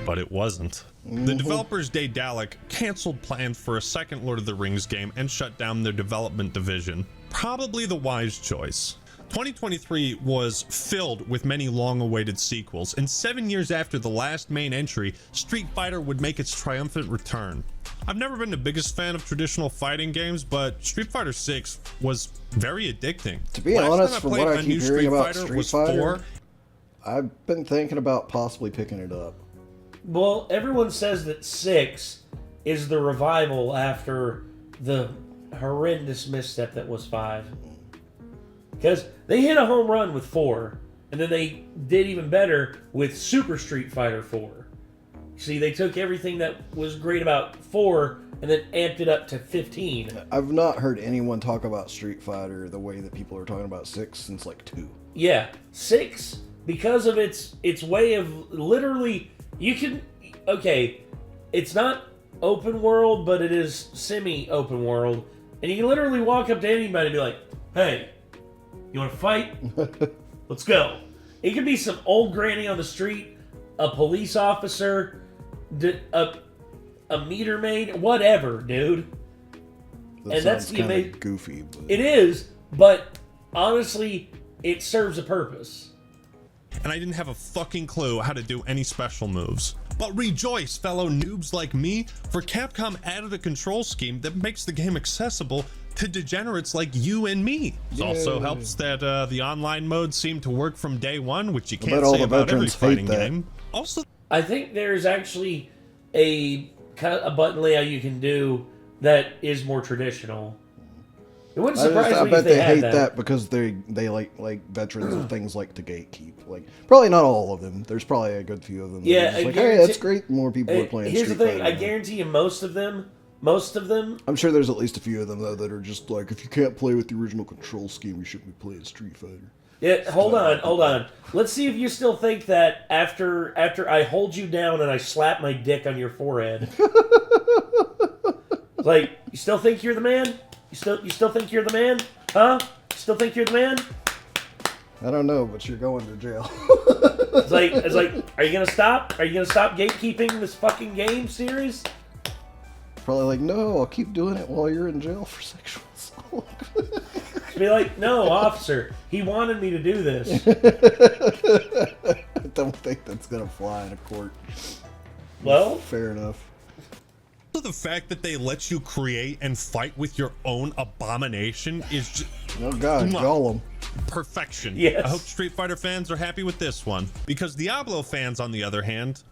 but it wasn't. The developers Daedalic canceled plans for a second Lord of the Rings game and shut down their development division. Probably the wise choice. 2023 was filled with many long-awaited sequels, and 7 years after the last main entry, Street Fighter would make its triumphant return. I've never been the biggest fan of traditional fighting games, but Street Fighter 6 was very addicting. To be honest, from what I keep hearing about Street Fighter, I've been thinking about possibly picking it up. Well, everyone says that 6 is the revival after the horrendous misstep that was 5. Because they hit a home run with 4, and then they did even better with Super Street Fighter 4. See, they took everything that was great about 4 and then amped it up to 15. I've not heard anyone talk about Street Fighter the way that people are talking about 6 since like 2. Yeah, 6, because of its way of literally, you can, okay, it's not open world, but it is semi-open world, and you can literally walk up to anybody and be like, hey, you want to fight? Let's go. It could be some old granny on the street, a police officer, a meter maid, whatever, dude. That's kind of goofy. But... It is, but honestly, it serves a purpose. And I didn't have a fucking clue how to do any special moves. But rejoice, fellow noobs like me, for Capcom added a control scheme that makes the game accessible to degenerates like you and me. It also helps that the online mode seemed to work from day one, which you can't say about every fighting game. Also, I think there's actually a button layout you can do that is more traditional. It wouldn't surprise me I bet if they hate had that because they like veterans of things like to gatekeep. Like, probably not all of them. There's probably a good few of them. Yeah, like, hey, that's great. More people are playing. Here's Street the thing. Fighter I guarantee you, most of them. I'm sure there's at least a few of them though that are just like, if you can't play with the original control scheme, you shouldn't be playing Street Fighter. Yeah, hold on. Let's see if you still think that after I hold you down and I slap my dick on your forehead. Like, you still think you're the man? You still think you're the man? Huh? You still think you're the man? I don't know, but you're going to jail. It's like, are you gonna stop? Are you gonna stop gatekeeping this fucking game series? Probably like, no, I'll keep doing it while you're in jail for sexual assault. Be like, no, officer, he wanted me to do this. I don't think that's gonna fly in a court. Well, fair enough. the fact that they let you create and fight with your own abomination is just... Oh god, Gollum. perfection. Yes. I hope Street Fighter fans are happy with this one, because Diablo fans, on the other hand,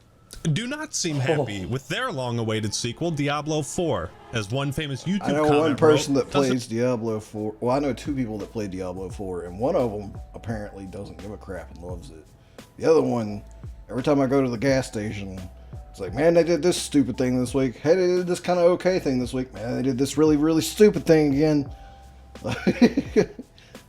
do not seem happy with their long-awaited sequel, Diablo 4. As one famous YouTube I know comment one person wrote, that plays Diablo 4. Well, I know two people that play Diablo 4, and one of them apparently doesn't give a crap and loves it. The other one, every time I go to the gas station, it's like, man, they did this stupid thing this week. Hey, they did this kind of okay thing this week. Man, they did this really, really stupid thing again.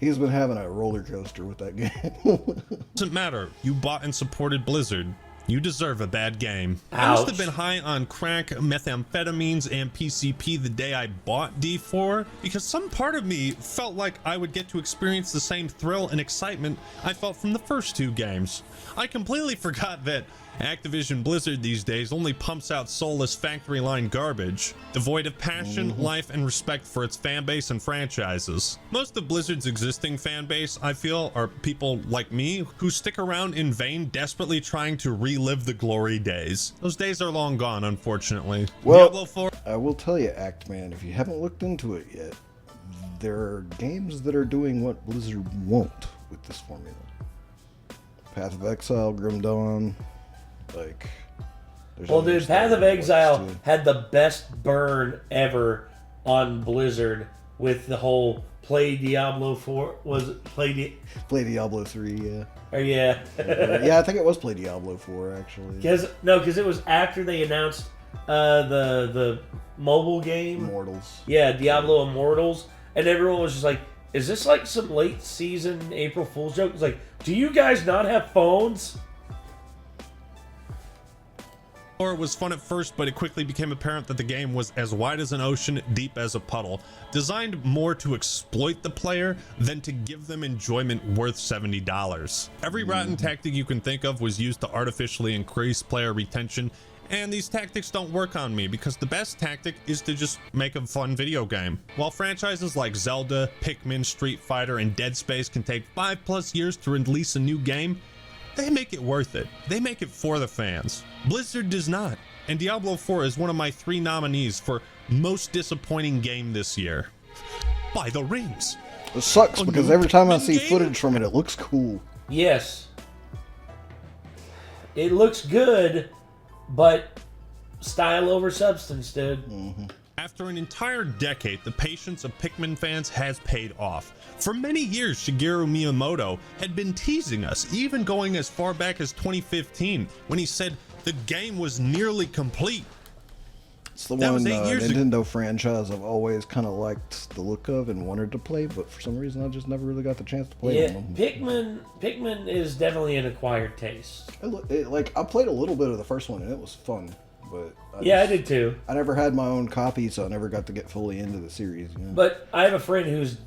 He's been having a roller coaster with that game. Doesn't matter. You bought and supported Blizzard. You deserve a bad game. Ouch. I must have been high on crack, methamphetamines, and PCP the day I bought D4, because some part of me felt like I would get to experience the same thrill and excitement I felt from the first two games. I completely forgot that Activision Blizzard these days only pumps out soulless factory line garbage, devoid of passion, life, and respect for its fan base and franchises. Most of Blizzard's existing fan base, I feel, are people like me who stick around in vain, desperately trying to relive the glory days. Those days are long gone, unfortunately. Well, Diablo 4. I will tell you, Actman, if you haven't looked into it yet, there are games that are doing what Blizzard won't with this formula. Path of Exile, Grim Dawn, like... Well, dude, Path of Exile had the best burn ever on Blizzard with the whole play Diablo 4. Was it play Diablo 3, yeah. Or yeah. Yeah, I think it was play Diablo 4, actually. Because it was after they announced the mobile game. Immortals. Yeah, Diablo Immortals. And everyone was just like, is this like some late season April Fool's joke? It's like, do you guys not have phones? It was fun at first, but it quickly became apparent that the game was as wide as an ocean, deep as a puddle, designed more to exploit the player than to give them enjoyment worth $70. Every rotten tactic you can think of was used to artificially increase player retention, and these tactics don't work on me because the best tactic is to just make a fun video game. While franchises like Zelda, Pikmin, Street Fighter, and Dead Space can take 5+ years to release a new game, they make it worth it. They make it for the fans. Blizzard does not. And Diablo 4 is one of my 3 nominees for most disappointing game this year. By the rings. It sucks because every time I see footage from it, it looks cool. Yes. It looks good, but style over substance, dude. After an entire decade, the patience of Pikmin fans has paid off. For many years, Shigeru Miyamoto had been teasing us, even going as far back as 2015, when he said the game was nearly complete. It's the one Nintendo franchise I've always kind of liked the look of and wanted to play, but for some reason I just never really got the chance to play them. Pikmin is definitely an acquired taste. I played a little bit of the first one and it was fun, but I did too. I never had my own copy, so I never got to get fully into the series. You know? But I have a friend who's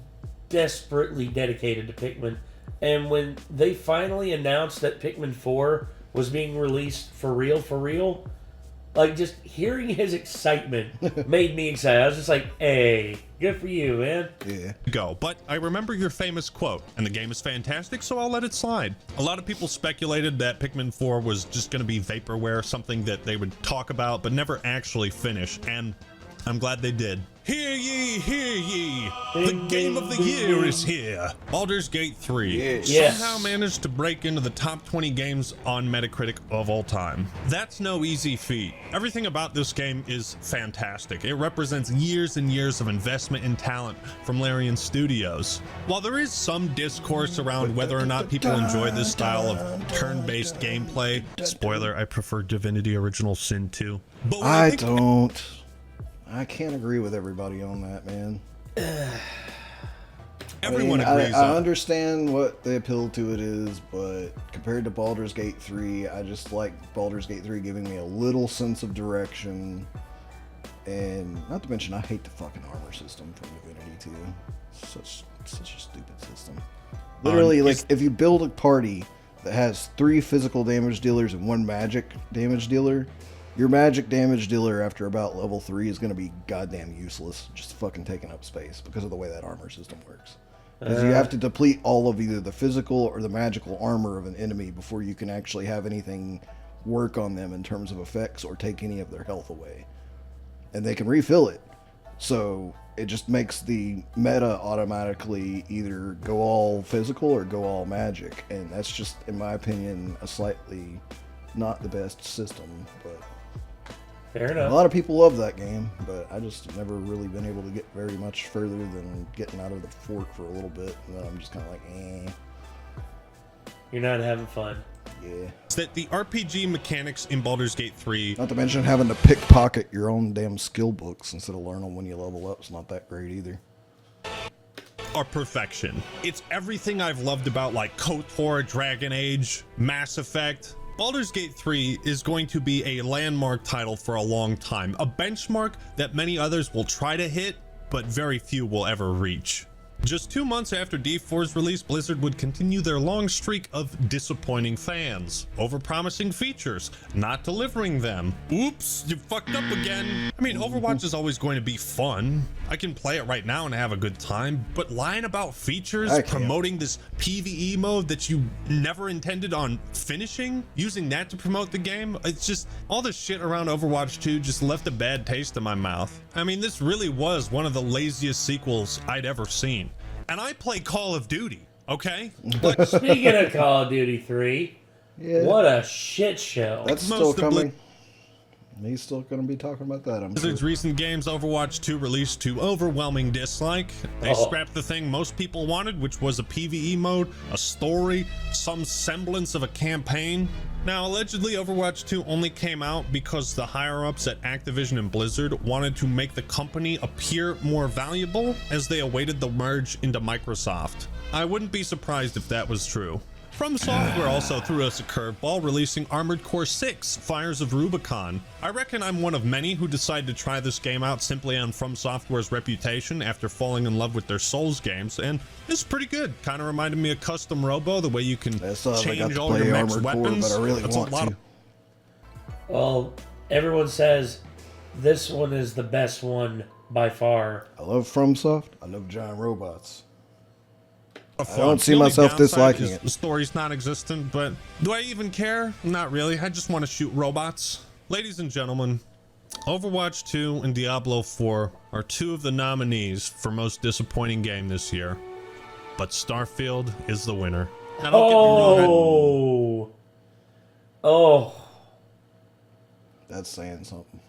desperately dedicated to Pikmin, and when they finally announced that Pikmin 4 was being released for real, like just hearing his excitement made me excited. I was just like, hey, good for you, man. Yeah. Go. But I remember your famous quote, and the game is fantastic, so I'll let it slide. A lot of people speculated that Pikmin 4 was just going to be vaporware, something that they would talk about but never actually finish, and I'm glad they did. Hear ye, hear ye! The game of the year is here! Baldur's Gate 3 somehow managed to break into the top 20 games on Metacritic of all time. That's no easy feat. Everything about this game is fantastic. It represents years and years of investment and talent from Larian Studios. While there is some discourse around whether or not people enjoy this style of turn-based gameplay, spoiler, I prefer Divinity Original Sin 2. But I can't agree with everybody on that, man. Everyone agrees. I understand what the appeal to it is, but compared to Baldur's Gate 3, I just like Baldur's Gate 3 giving me a little sense of direction. And not to mention, I hate the fucking armor system from Divinity 2. Such a stupid system. Literally, if you build a party that has 3 physical damage dealers and 1 magic damage dealer, your magic damage dealer after about level 3 is going to be goddamn useless, just fucking taking up space because of the way that armor system works. Because you have to deplete all of either the physical or the magical armor of an enemy before you can actually have anything work on them in terms of effects or take any of their health away. And they can refill it. So it just makes the meta automatically either go all physical or go all magic, and that's just, in my opinion, a slightly not the best system. But fair enough. A lot of people love that game, but I just never really been able to get very much further than getting out of the fork for a little bit, and then I'm just kind of like, eh. You're not having fun. Yeah. It's that the RPG mechanics in Baldur's Gate 3, Not to mention having to pickpocket your own damn skill books instead of learning when you level up is not that great either. are perfection. It's everything I've loved about like KOTOR, Dragon Age, Mass Effect. Baldur's Gate 3 is going to be a landmark title for a long time, a benchmark that many others will try to hit, but very few will ever reach. Just 2 months after D4's release, Blizzard would continue their long streak of disappointing fans, overpromising features, not delivering them. Oops, you fucked up again. I mean, Overwatch is always going to be fun. I can play it right now and have a good time, but lying about features, promoting this PvE mode that you never intended on finishing, using that to promote the game, it's just, all the shit around Overwatch 2 just left a bad taste in my mouth. I mean, this really was one of the laziest sequels I'd ever seen. And I play Call of Duty, okay? But speaking of Call of Duty 3, what a shit show. That's still coming. He's still going to be talking about that, I'm Blizzard's sure. recent games, Overwatch 2, released to overwhelming dislike. They scrapped the thing most people wanted, which was a PvE mode, a story, some semblance of a campaign. Now, allegedly, Overwatch 2 only came out because the higher-ups at Activision and Blizzard wanted to make the company appear more valuable as they awaited the merge into Microsoft. I wouldn't be surprised if that was true. From Software also threw us a curveball, releasing Armored Core 6, Fires of Rubicon. I reckon I'm one of many who decided to try this game out simply on From Software's reputation after falling in love with their Souls games, and it's pretty good. Kind of reminded me of Custom Robo, the way you can change all your mech's weapons. But I really That's want a lot to. Well, everyone says this one is the best one by far. I love FromSoft. I love giant robots. I fun. don't see The only myself downside disliking is it. The story's non-existent, but do I even care? Not really. I just want to shoot robots. Ladies and gentlemen, Overwatch 2 and Diablo 4 are two of the nominees for most disappointing game this year, but Starfield is the winner. Now, don't get me wrong, That's saying something.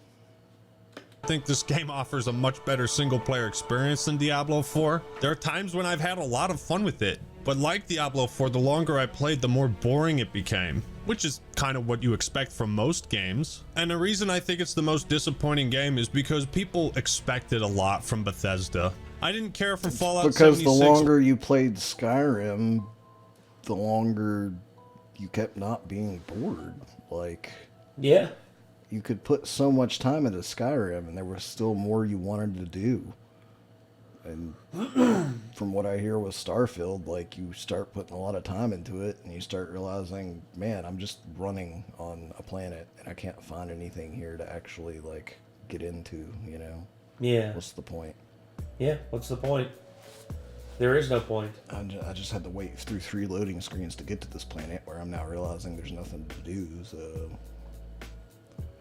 I think this game offers a much better single-player experience than Diablo 4. There are times when I've had a lot of fun with it, but like Diablo 4, the longer I played, the more boring it became, which is kind of what you expect from most games. And the reason I think it's the most disappointing game is because people expected a lot from Bethesda. I didn't care for Fallout 76. Because the longer you played Skyrim, the longer you kept not being bored. Like, yeah, you could put so much time into Skyrim and there was still more you wanted to do. And from what I hear with Starfield, like, you start putting a lot of time into it and you start realizing, man, I'm just running on a planet and I can't find anything here to actually, like, get into, you know? Yeah. What's the point? Yeah, what's the point? There is no point. I just had to wait through 3 loading screens to get to this planet where I'm now realizing there's nothing to do, so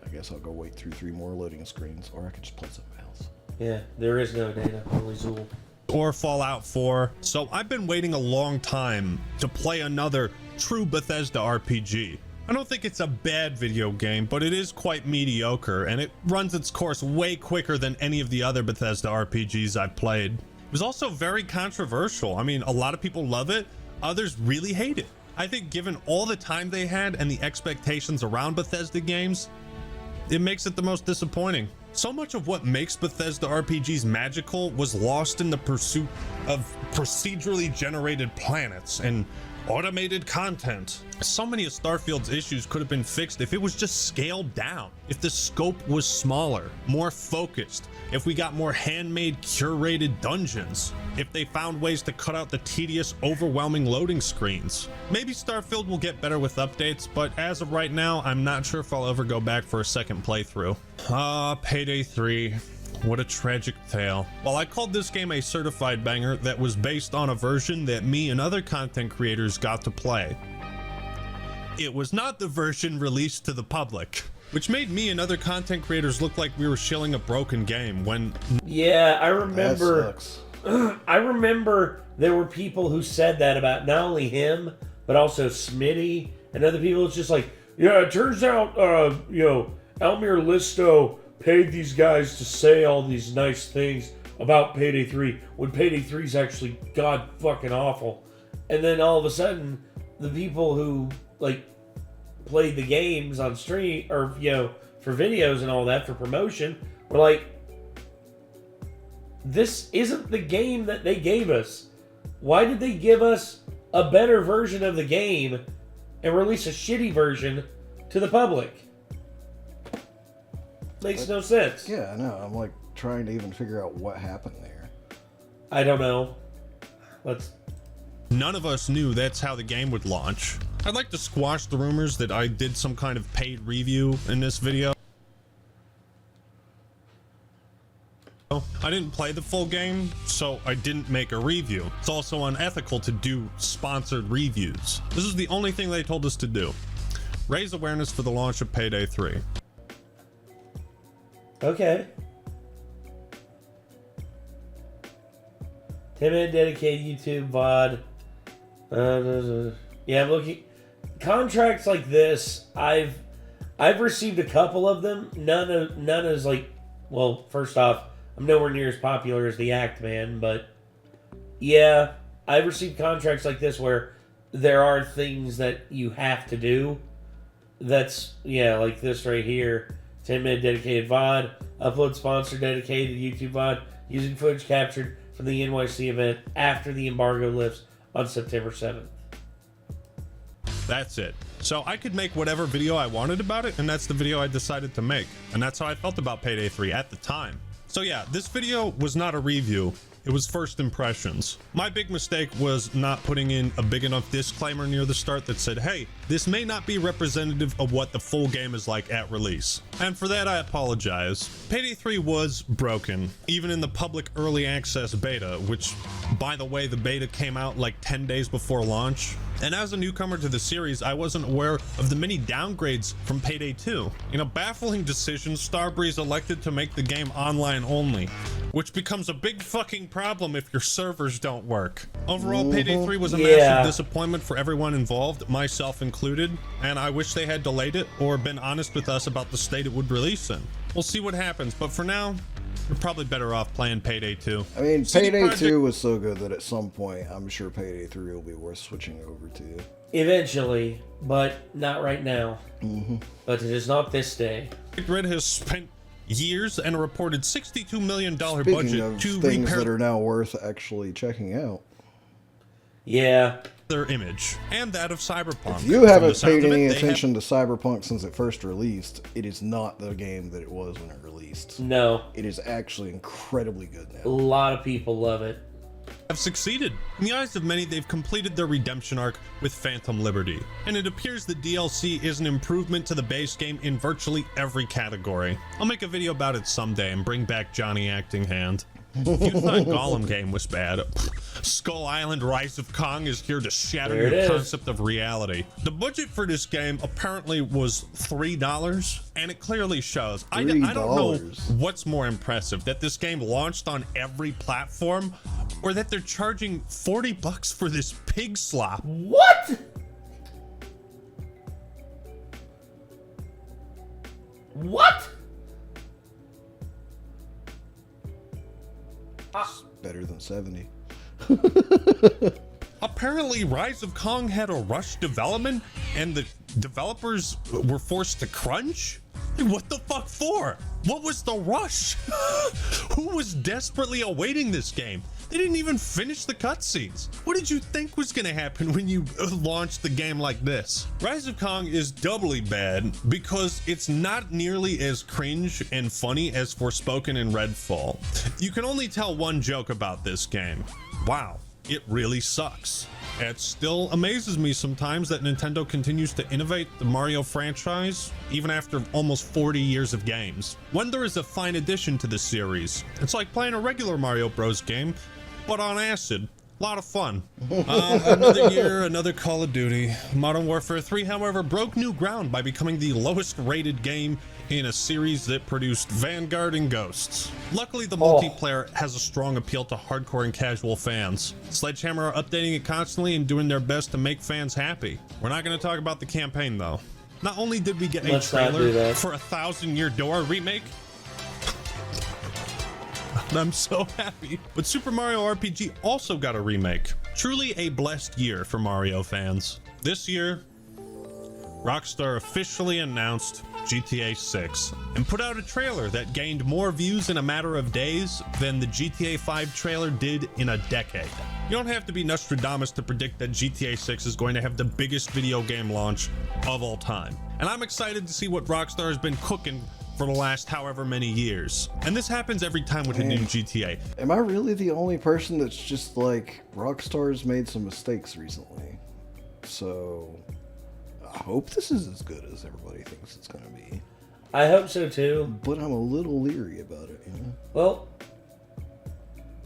I guess I'll go wait through 3 more loading screens, or I could just play something else. Yeah, there is no data, only Zool. Or Fallout 4. So I've been waiting a long time to play another true Bethesda RPG. I don't think it's a bad video game, but it is quite mediocre, and it runs its course way quicker than any of the other Bethesda RPGs I've played. It was also very controversial. I mean, a lot of people love it, others really hate it. I think given all the time they had and the expectations around Bethesda games, it makes it the most disappointing. So much of what makes Bethesda RPGs magical was lost in the pursuit of procedurally generated planets and automated content. So many of Starfield's issues could have been fixed if it was just scaled down, if the scope was smaller, more focused, if we got more handmade, curated dungeons, if they found ways to cut out the tedious, overwhelming loading screens. Maybe Starfield will get better with updates, but as of right now, I'm not sure if I'll ever go back for a second playthrough. Payday 3. What a tragic tale. While I called this game a certified banger, that was based on a version that me and other content creators got to play. It was not the version released to the public. which made me and other content creators look like we were shilling a broken game when... Yeah, I remember. That sucks. I remember there were people who said that about not only him, but also Smitty and other people. It's just like, yeah, it turns out, Elmir Listo paid these guys to say all these nice things about Payday 3 when Payday 3 is actually god fucking awful. And then all of a sudden, the people who, like, played the games on stream, or, for videos and all that, for promotion, were like, this isn't the game that they gave us. Why did they give us a better version of the game and release a shitty version to the public? Makes no sense. Yeah, I know. I'm like trying to even figure out what happened there. I don't know. None of us knew that's how the game would launch. I'd like to squash the rumors that I did some kind of paid review in this video. I didn't play the full game, so I didn't make a review. It's also unethical to do sponsored reviews. This is the only thing they told us to do. Raise awareness for the launch of Payday 3. Okay. Timid, dedicated YouTube VOD. Yeah, I'm looking. Contracts like this, I've received a couple of them. None is like, well, first off, I'm nowhere near as popular as the Act Man, but yeah, I've received contracts like this where there are things that you have to do. That's, like this right here. 10-minute dedicated VOD, upload sponsor dedicated YouTube VOD, using footage captured from the NYC event after the embargo lifts on September 7th. That's it. So I could make whatever video I wanted about it, and that's the video I decided to make. And that's how I felt about Payday 3 at the time. So yeah, this video was not a review. It was first impressions. My big mistake was not putting in a big enough disclaimer near the start that said, hey, this may not be representative of what the full game is like at release. And for that, I apologize. Payday 3 was broken, even in the public early access beta, which, by the way, the beta came out like 10 days before launch. And as a newcomer to the series, I wasn't aware of the many downgrades from Payday 2. In a baffling decision, Starbreeze elected to make the game online only, which becomes a big fucking problem if your servers don't work. Overall, Payday 3 was a massive disappointment for everyone involved, myself included, and I wish they had delayed it or been honest with us about the state it would release in. We'll see what happens, but for now, we're probably better off playing Payday 2. I mean, Payday 2 was so good that at some point, I'm sure Payday 3 will be worth switching over to. Eventually, but not right now. But it is not this day. Red has spent years and a reported $62 million budget to things repair that are now worth actually checking out. Yeah. Their image and that of Cyberpunk. If you haven't paid any attention to Cyberpunk since it first released, it is not the game that it was when it released. No. It is actually incredibly good now. A lot of people love it. Have succeeded. In the eyes of many, they've completed their redemption arc with Phantom Liberty, and it appears the DLC is an improvement to the base game in virtually every category. I'll make a video about it someday and bring back Johnny Acting Hand. If you thought Gollum game was bad, Skull Island Rise of Kong is here to shatter your concept of reality. The budget for this game apparently was $3, and it clearly shows. I don't know what's more impressive, that this game launched on every platform, or that they're charging $40 for this pig slop. What? What? Better than 70. Apparently, Rise of Kong had a rush development, and the developers were forced to crunch? What the fuck for? What was the rush? Who was desperately awaiting this game? They didn't even finish the cutscenes. What did you think was gonna happen when you launched the game like this? Rise of Kong is doubly bad because it's not nearly as cringe and funny as Forspoken and Redfall. You can only tell one joke about this game. Wow, it really sucks. It still amazes me sometimes that Nintendo continues to innovate the Mario franchise, even after almost 40 years of games. Wonder is a fine addition to the series. It's like playing a regular Mario Bros. Game, but on acid. A lot of fun. Another year, another Call of Duty. Modern Warfare 3, however, broke new ground by becoming the lowest rated game in a series that produced Vanguard and Ghosts. Luckily, the multiplayer has a strong appeal to hardcore and casual fans. Sledgehammer are updating it constantly and doing their best to make fans happy. We're not going to talk about the campaign, though. Not only did we get a trailer for a 1,000-Year Door remake, I'm so happy. But Super Mario RPG also got a remake. Truly a blessed year for Mario fans. This year, Rockstar officially announced GTA 6 and put out a trailer that gained more views in a matter of days than the GTA 5 trailer did in a decade. You don't have to be Nostradamus to predict that GTA 6 is going to have the biggest video game launch of all time. And I'm excited to see what Rockstar has been cooking for the last however many years. And this happens every time with a new GTA. Am I really the only person that's just like, Rockstar's made some mistakes recently? So, I hope this is as good as everybody thinks it's going to be. I hope so too. But I'm a little leery about it, you know? Well,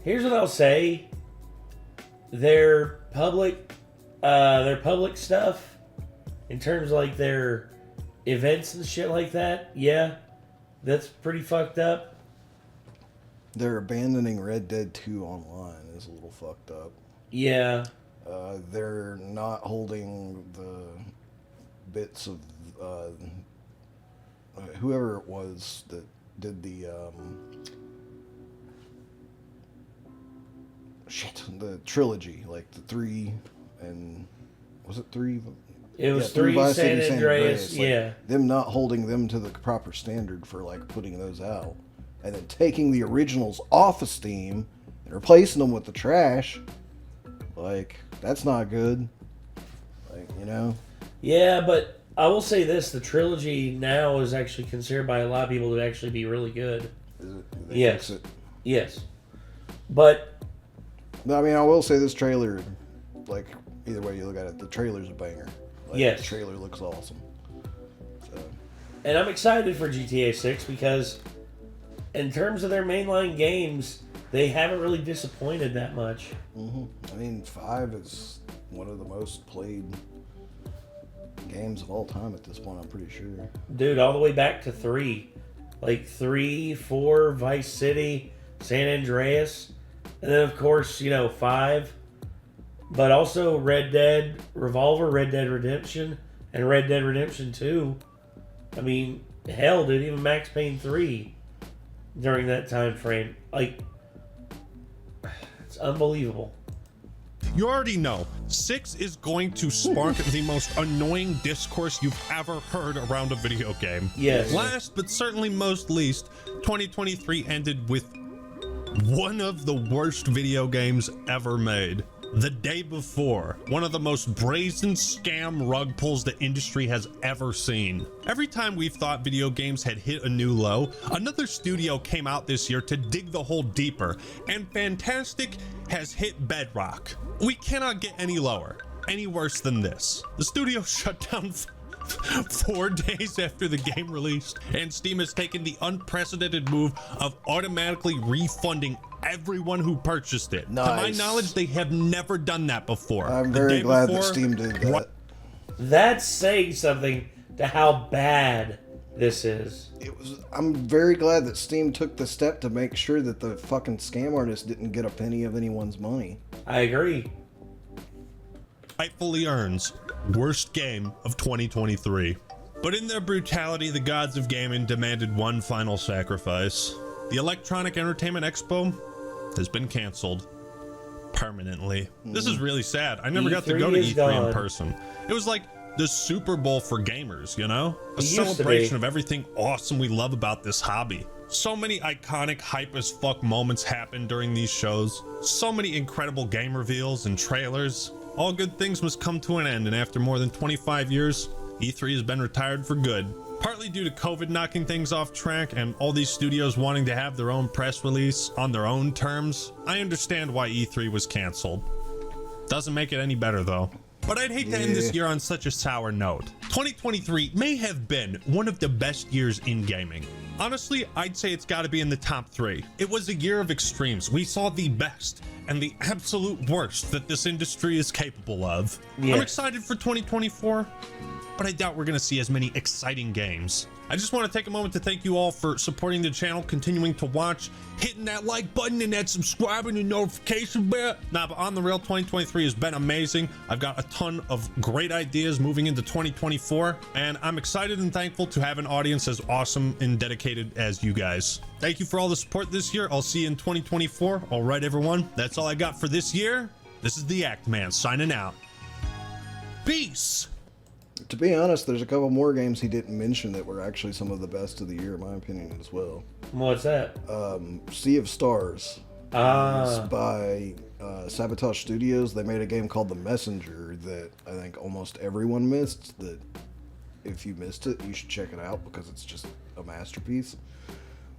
here's what I'll say. Their public stuff, in terms of like their events and shit like that, yeah, that's pretty fucked up. They're abandoning Red Dead 2 online is a little fucked up. Yeah. They're not holding the bits of whoever it was that did the the trilogy, like the 3 and was it 3? It was 3 San Andreas, like, yeah. Them not holding them to the proper standard for like putting those out, and then taking the originals off of Steam and replacing them with the trash. Like, that's not good. Like, you know? Yeah, but I will say this, the trilogy now is actually considered by a lot of people to actually be really good. Is it? Yes. Fix it? Yes. But No, I mean, I will say this trailer, like, either way you look at it, the trailer's a banger. Like, yes. The trailer looks awesome. So. And I'm excited for GTA 6 because in terms of their mainline games, they haven't really disappointed that much. Mm-hmm. I mean, 5 is one of the most played games of all time at this point, I'm pretty sure. Dude, all the way back to 3. Like 3, 4, Vice City, San Andreas, and then of course, 5. But also Red Dead Revolver, Red Dead Redemption, and Red Dead Redemption 2. I mean, hell, dude, even Max Payne 3 during that time frame. Like, it's unbelievable. You already know, 6 is going to spark the most annoying discourse you've ever heard around a video game. Yes. Last, but certainly most least, 2023 ended with one of the worst video games ever made. The Day Before, one of the most brazen scam rug pulls the industry has ever seen. Every time we've thought video games had hit a new low, another studio came out this year to dig the hole deeper, and Fantastic has hit bedrock. We cannot get any lower, any worse than this. The studio shut down 4 days after the game released, and Steam has taken the unprecedented move of automatically refunding everyone who purchased it. Nice. To my knowledge, they have never done that before. I'm very glad that Steam did that. That's saying something to how bad this is. I'm very glad that Steam took the step to make sure that the fucking scam artist didn't get a penny of anyone's money. I agree. Rightfully earns worst game of 2023. But in their brutality, the gods of gaming demanded one final sacrifice. The Electronic Entertainment Expo has been canceled permanently. This is really sad. I never got to go to E3 in person. It was like the Super Bowl for gamers, you know? A celebration of everything awesome we love about this hobby. So many iconic hype as fuck moments happened during these shows. So many incredible game reveals and trailers. All good things must come to an end, and after more than 25 years, E3 has been retired for good. Partly due to COVID knocking things off track and all these studios wanting to have their own press release on their own terms, I understand why E3 was canceled. Doesn't make it any better though. But I'd hate to end this year on such a sour note. 2023 may have been one of the best years in gaming. Honestly, I'd say it's gotta be in the top 3. It was a year of extremes. We saw the best and the absolute worst that this industry is capable of. Yeah. I'm excited for 2024, but I doubt we're going to see as many exciting games. I just want to take a moment to thank you all for supporting the channel, continuing to watch, hitting that like button and that subscribe and the notification bell. Nah, but on the real, 2023 has been amazing. I've got a ton of great ideas moving into 2024, and I'm excited and thankful to have an audience as awesome and dedicated as you guys. Thank you for all the support this year. I'll see you in 2024. All right, everyone, that's all I got for this year. This is the Act Man signing out. Peace. To be honest, there's a couple more games he didn't mention that were actually some of the best of the year, in my opinion, as well. What's that? Sea of Stars. It's by Sabotage Studios. They made a game called The Messenger that I think almost everyone missed. That if you missed it, you should check it out because it's just a masterpiece.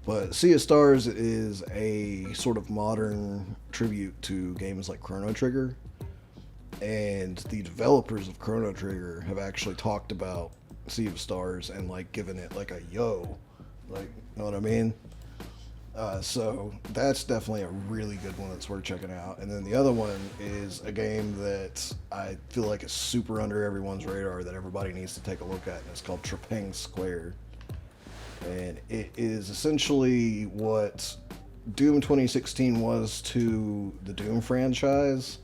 But Sea of Stars is a sort of modern tribute to games like Chrono Trigger. And the developers of Chrono Trigger have actually talked about Sea of Stars and like given it like a yo, like, you know what I mean? So that's definitely a really good one that's worth checking out. And then the other one is a game that I feel like is super under everyone's radar that everybody needs to take a look at, and it's called Trepang Square. And it is essentially what Doom 2016 was to the Doom franchise.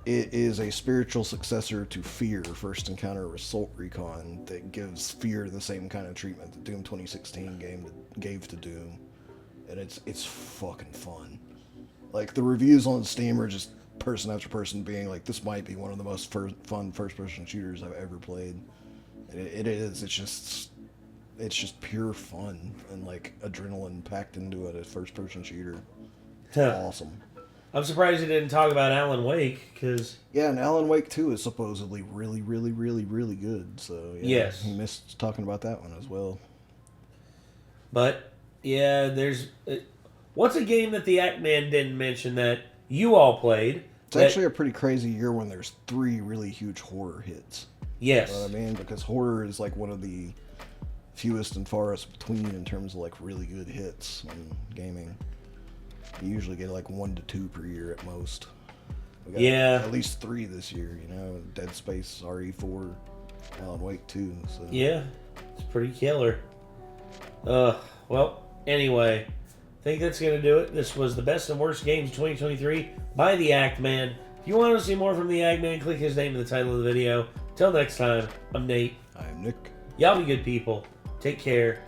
It is a spiritual successor to Fear, First Encounter Assault Recon, that gives Fear the same kind of treatment that Doom 2016 gave to Doom. And it's fucking fun. Like, the reviews on Steam are just person after person being like, this might be one of the most fun first-person shooters I've ever played. And it is. It's just pure fun and, like, adrenaline packed into it, a first-person shooter. Awesome. I'm surprised he didn't talk about Alan Wake, because... Yeah, and Alan Wake 2 is supposedly really, really, really, really good, so... Yeah, yes. He missed talking about that one as well. But, yeah, there's... what's a game that the Act Man didn't mention that you all played? It's actually a pretty crazy year when there's 3 really huge horror hits. Yes. You know what I mean? Because horror is, like, one of the fewest and farthest between in terms of, like, really good hits in gaming. You usually get like 1 to 2 per year at most. We got at least 3 this year, you know. Dead Space, RE4, Alan Wake 2. So. Yeah, it's pretty killer. Well, anyway, I think that's going to do it. This was the best and worst games 2023 by the Act Man. If you want to see more from the Act Man, click his name in the title of the video. Till next time, I'm Nate. I'm Nick. Y'all be good people. Take care.